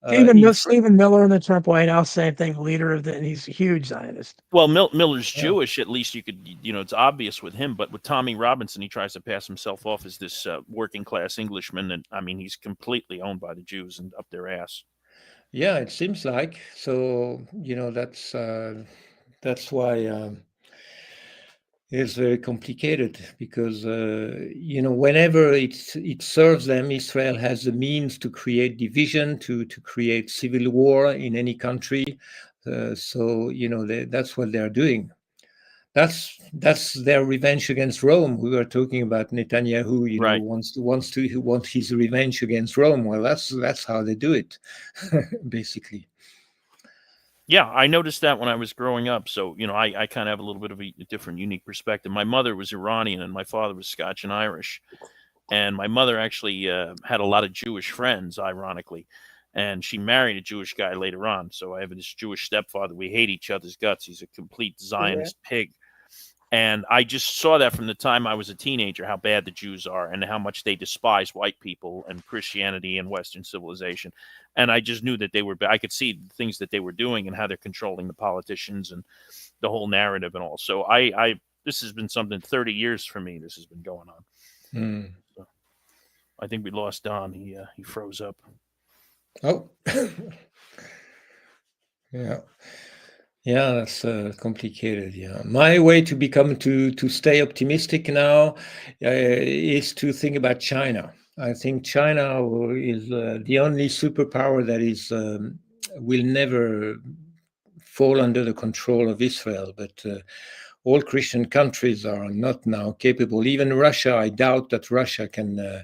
Stephen Miller in the Trump White House, same thing. Leader of he's a huge Zionist. Well, Miller's Yeah. Jewish. At least you could, it's obvious with him. But with Tommy Robinson, he tries to pass himself off as this working class Englishman, and I mean, he's completely owned by the Jews and up their ass. Yeah, it seems like so. That's why it's very complicated, because whenever it serves them, Israel has the means to create division, to create civil war in any country. So that's what they're doing. That's their revenge against Rome. We were talking about Netanyahu, Right. wants his revenge against Rome. Well, that's how they do it, basically. Yeah, I noticed that when I was growing up. So, I kind of have a little bit of a different, unique perspective. My mother was Iranian and my father was Scotch and Irish. And my mother actually had a lot of Jewish friends, ironically. And she married a Jewish guy later on. So I have this Jewish stepfather. We hate each other's guts. He's a complete Zionist pig. And I just saw that from the time I was a teenager, how bad the Jews are and how much they despise white people and Christianity and Western civilization. And I just knew that they were, I could see the things that they were doing and how they're controlling the politicians and the whole narrative and all. So this has been something 30 years for me. This has been going on. So I think we lost Don. He froze up. Oh, yeah. Yeah, that's complicated. Yeah, my way to stay optimistic now is to think about China. I think China is the only superpower that will never fall under the control of Israel. But all Christian countries are not now capable. Even Russia, I doubt that Russia can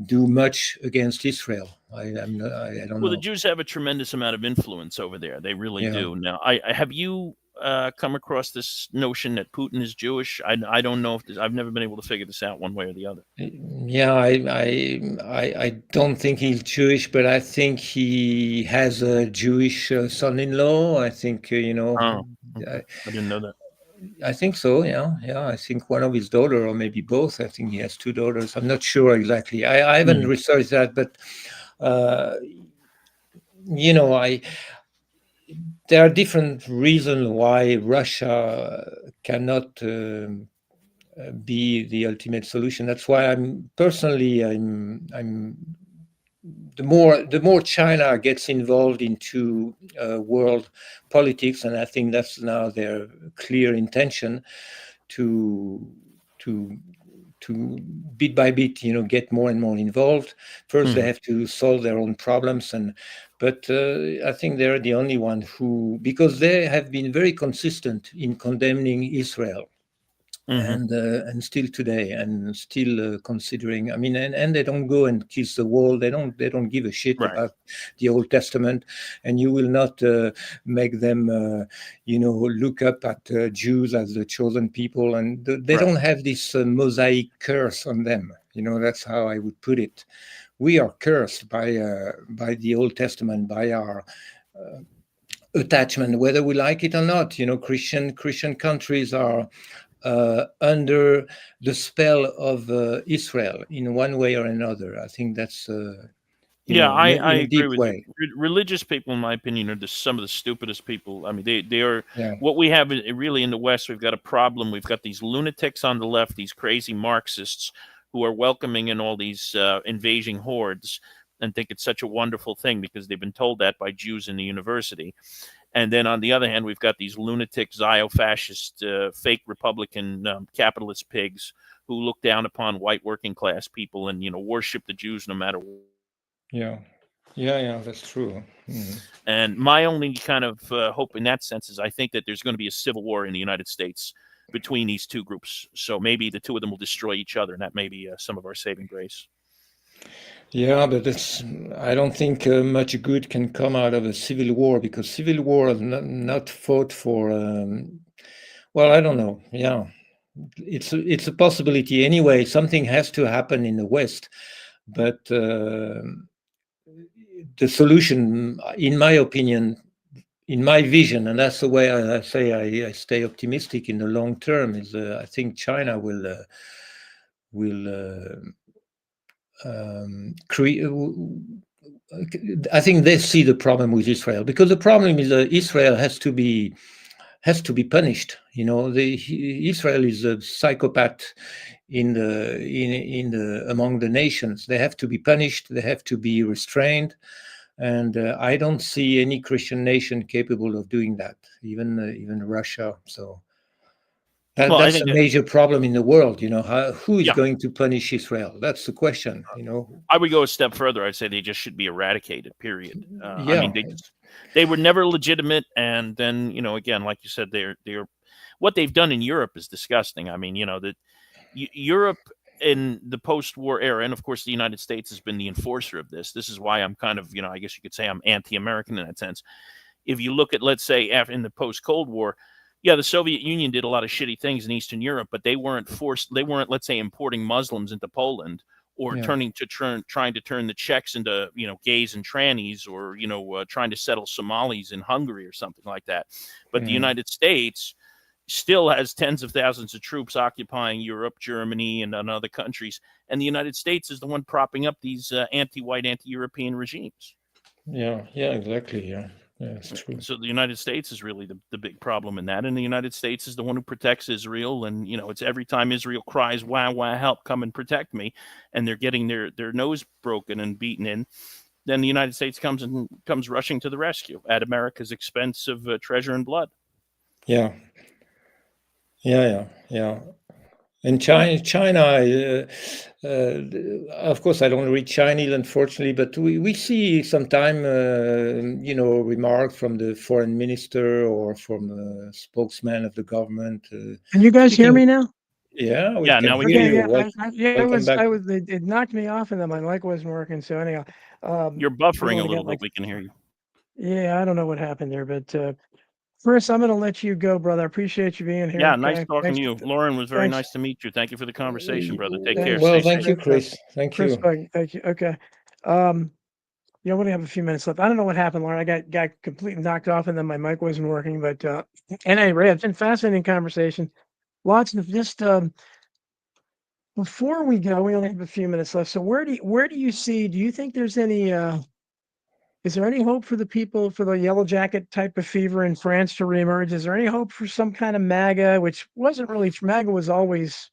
do much against Israel. I don't Well, the know. Jews have a tremendous amount of influence over there. They really Yeah. do. Now, I have you come across this notion that Putin is Jewish? I don't know if I've never been able to figure this out one way or the other. Yeah, I don't think he's Jewish, but I think he has a Jewish son-in-law. I think Oh, okay. I didn't know that. I think so. Yeah, yeah. I think one of his daughter, or maybe both. I think he has two daughters. I'm not sure exactly. I haven't Mhm. researched that, but uh, you know, I there are different reasons why Russia cannot be the ultimate solution. That's why I'm the more China gets involved into world politics, and I think that's now their clear intention to to to bit by bit, get more and more involved. First, they Mhm. have to solve their own problems, but I think they're the only one who, because they have been very consistent in condemning Israel Mhm. and still today, and still considering. I mean, and they don't go and kiss the wall. They don't give a shit Right. about the Old Testament, and you will not make them look up at Jews as the chosen people, and they Right. don't have this Mosaic curse on them. That's how I would put it. We are cursed by the Old Testament, by our attachment, whether we like it or not. Christian countries are under the spell of Israel in one way or another. I think that's Yeah, I in a agree deep with you. way. Religious people, in my opinion, are some of the stupidest people. I mean, they are Yeah, what we have really in the West. We've got a problem. We've got these lunatics on the left, these crazy Marxists who are welcoming in all these invading hordes and think it's such a wonderful thing because they've been told that by Jews in the university. And then on the other hand, we've got these lunatic, zio-fascist, fake Republican capitalist pigs who look down upon white working class people and worship the Jews no matter what. yeah, yeah. That's true. And my only kind of hope in that sense is I think that there's going to be a civil war in the United States between these two groups. So maybe the two of them will destroy each other, and that may be some of our saving grace. Yeah, but I don't think much good can come out of a civil war, because civil war is not fought for. Well, I don't know. Yeah, it's a possibility anyway. Something has to happen in the West, but the solution, in my opinion, in my vision, and that's the way I say I stay optimistic in the long term, is I think China will create. I think they see the problem with Israel, because the problem is that Israel has to be punished. Israel is a psychopath in the among the nations. They have to be punished. They have to be restrained, and I don't see any Christian nation capable of doing that. Even Russia. So Well, I that's think a that, major problem in the world. Who is yeah, going to punish Israel? That's the question. I would go a step further. I'd say they just should be eradicated. Period. I mean, Yeah, they were never legitimate, and then again, like you said, they're what they've done in Europe is disgusting. I mean, that Europe in the post-war era, and of course the United States has been the enforcer of this. This is why I'm kind of, I guess you could say I'm anti-American in that sense. If you look at, let's say, after in the post-Cold War, yeah, the Soviet Union did a lot of shitty things in Eastern Europe, but they weren't forced. They weren't, let's say, importing Muslims into Poland or yeah, trying to turn the Czechs into gays and trannies, or trying to settle Somalis in Hungary or something like that. But the mm, United States still has tens of thousands of troops occupying Europe, Germany, and other countries. And the United States is the one propping up these anti-white, anti-European regimes. yeah, exactly. Yeah, it's true. So the United States is really the big problem in that. And the United States is the one who protects Israel. And, it's every time Israel cries, wah, wah, help, come and protect me, and they're getting their nose broken and beaten in, then the United States comes rushing to the rescue at America's expense of treasure and blood. Yeah, yeah. And China, of course, I don't read Chinese, unfortunately, but we see sometime, remarks from the foreign minister or from a spokesman of the government. Can you guys hear Speaking, me now? Yeah, we Yeah, can now we hear hear Okay, you. you. yeah, yeah, Welcome back. it knocked me off, and then my mic wasn't working. So anyhow, You're we buffering a only got little bit. like, We can hear you. yeah, I don't know what happened there, but Chris, I'm gonna let you go, brother. I appreciate you being here. Yeah, nice Okay, talking thanks, to you. Lauren, was very thanks, nice to meet you. Thank you for the conversation, brother. Take care. thanks, Stay Well, thank safe. you, Chris. Chris. Thank Chris, you. thank you. Okay, um, yeah, we only have a few minutes left. I don't know what happened, Lauren. I got completely knocked off, and then my mic wasn't working. But anyway, it's been fascinating conversation. Lots of just before we go, we only have a few minutes left. So where do you see? Do you think there's any? Is there any hope for the people for the yellow jacket type of fever in France to reemerge? Is there any hope for some kind of MAGA, which wasn't really MAGA was always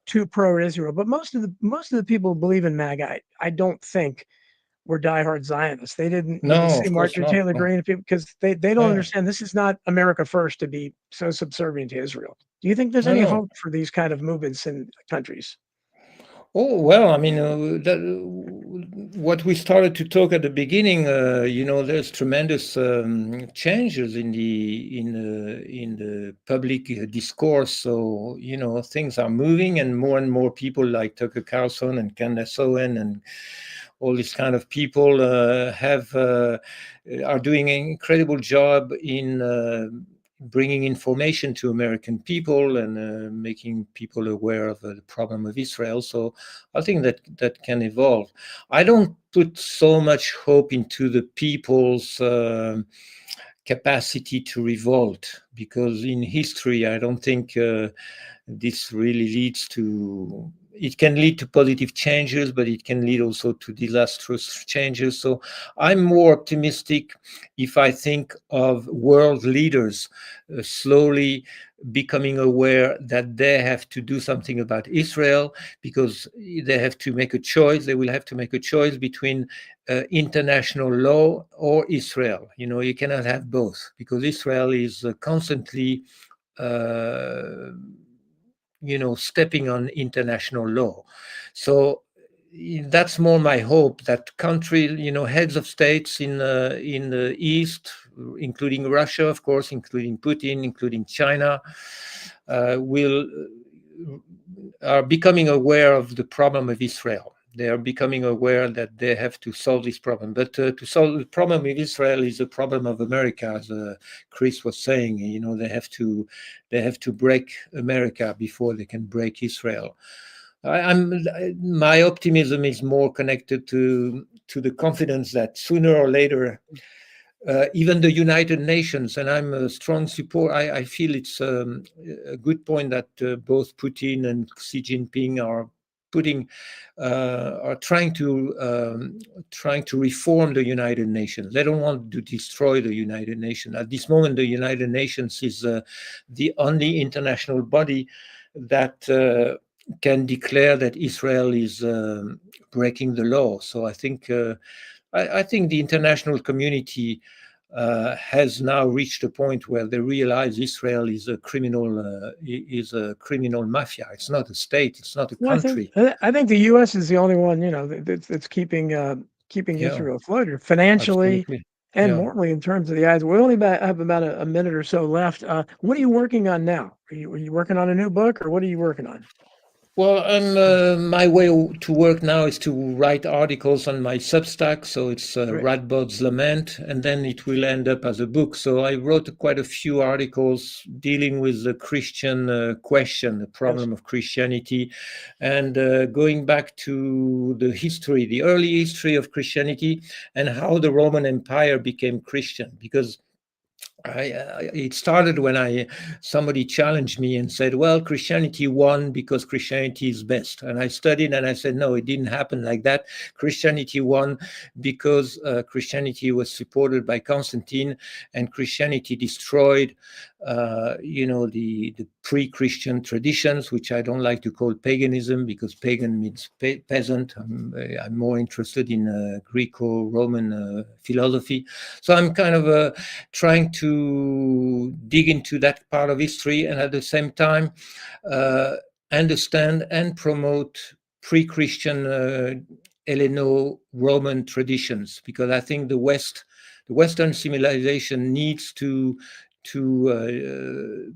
too pro-Israel, but most of the people who believe in MAGA, I don't think were diehard Zionists. They didn't with the No, same of course Marjorie not. Taylor No. Greene people because they don't Yeah. understand this is not America first to be so subservient to Israel. Do you think there's No, any no. hope for these kind of movements in countries? Oh, well, I mean, what we started to talk at the beginning, there's tremendous changes in the public discourse. So, things are moving, and more people like Tucker Carlson and Candace Owen and all these kind of people are doing an incredible job in bringing information to American people and making people aware of the problem of Israel. So I think that can evolve. I don't put so much hope into the people's capacity to revolt, because in history, I don't think this really leads to. It can lead to positive changes, but it can lead also to disastrous changes. So I'm more optimistic if I think of world leaders slowly becoming aware that they have to do something about Israel, because they have to make a choice. They will have to make a choice between international law or Israel. You cannot have both, because Israel is constantly uh, stepping on international law. So that's more my hope, that heads of states in the East, including Russia, of course, including Putin, including China, will are becoming aware of the problem of Israel. They are becoming aware that they have to solve this problem. But to solve the problem of Israel is a problem of America, as Chris was saying. They have to break America before they can break Israel. My optimism is more connected to the confidence that sooner or later, even the United Nations, and I'm a strong support. I feel it's a good point that both Putin and Xi Jinping are trying to reform the United Nations. They don't want to destroy the United Nations. At this moment, the United Nations is the only international body that can declare that Israel is breaking the law. So I think the international community has now reached a point where they realize Israel is a criminal mafia. It's not a state. It's not a Well, country. I think the U.S. is the only one, that's keeping Yeah, Israel afloat financially absolutely. and Yeah. morally in terms of the eyes. We only have about a minute or so left. What are you working on now? Are you working on a new book, or what are you working on? Well, my way to work now is to write articles on my Substack. So it's Great. Radbod's Lament, and then it will end up as a book. So I wrote quite a few articles dealing with the Christian question, the problem of Christianity, and going back to the early history of Christianity, and how the Roman Empire became Christian. Because it started when somebody challenged me and said, well, Christianity won because Christianity is best. And I studied and I said, no, it didn't happen like that. Christianity won because Christianity was supported by Constantine, and Christianity destroyed the pre-Christian traditions, which I don't like to call paganism, because pagan means peasant. I'm more interested in Greco-Roman philosophy. So I'm kind of trying to dig into that part of history, and at the same time understand and promote pre-Christian Helleno-Roman traditions, because I think the Western civilization needs to to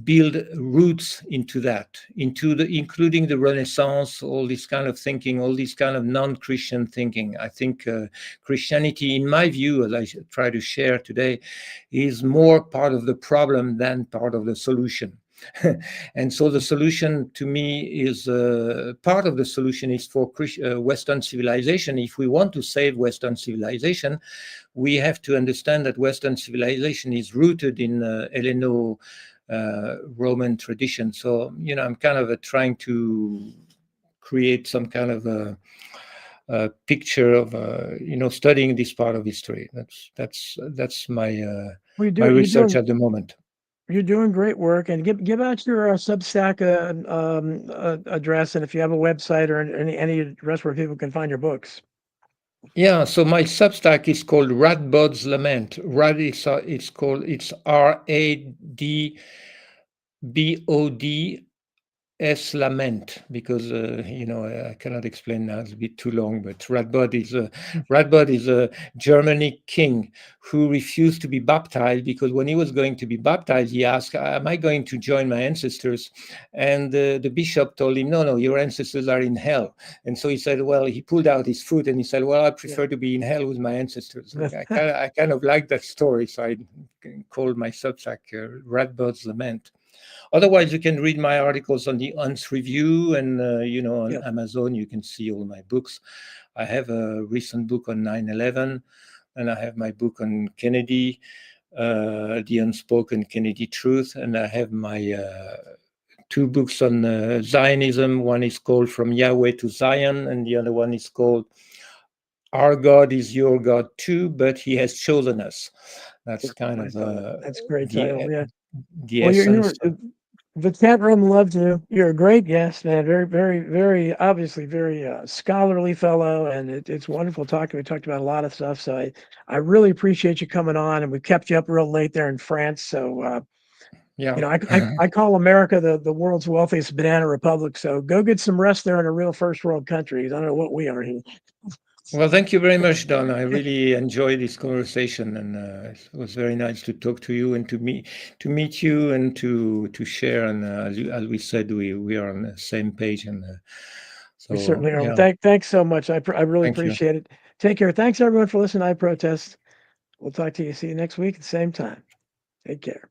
build roots into that, including the Renaissance, all this kind of thinking, all this kind of non-Christian thinking. I think Christianity, in my view, as I try to share today, is more part of the problem than part of the solution. And so the solution to me is part of the solution is for Western civilization. If we want to save Western civilization, we have to understand that Western civilization is rooted in Helleno Roman tradition. So, I'm kind of trying to create some kind of a picture of, studying this part of history. That's my my research at the moment. You're doing great work, and give out your Substack address, and if you have a website or any address where people can find your books. Yeah, so my Substack is called Radbod's Lament. Rad is it's RADBOD Lament, because I cannot explain now, it's a bit too long, but Radbod is a Germanic king who refused to be baptized, because when he was going to be baptized, he asked, am I going to join my ancestors? And the bishop told him, no, your ancestors are in hell. And so he said, well, he pulled out his foot and he said, well, I prefer to be in hell with my ancestors. I kind of like that story, so I called my Substack Radbod's Lament. Otherwise, you can read my articles on the Hunt's Review, and on Amazon, you can see all my books. I have a recent book on 9/11, and I have my book on Kennedy, The Unspoken Kennedy Truth, and I have my 2 books on Zionism. One is called From Yahweh to Zion, and the other one is called Our God is Your God Too, but He Has Chosen Us. That's kind of that's a great title. Yeah. The essence. The chat room loved you. You're a great guest, man. Very, very, very obviously very scholarly fellow, and it's wonderful talking. We talked about a lot of stuff, so I really appreciate you coming on, and we kept you up real late there in France. So I call America the world's wealthiest banana republic. So go get some rest there in a real first world country. I don't know what we are here. Well, thank you very much, Don. I really enjoyed this conversation, and it was very nice to talk to you and to meet you and to share. And as we said, we are on the same page, and so we certainly are. Yeah. Thanks so much. I really appreciate it. Take care. Thanks everyone for listening to I Protest. We'll talk to you. See you next week at the same time. Take care.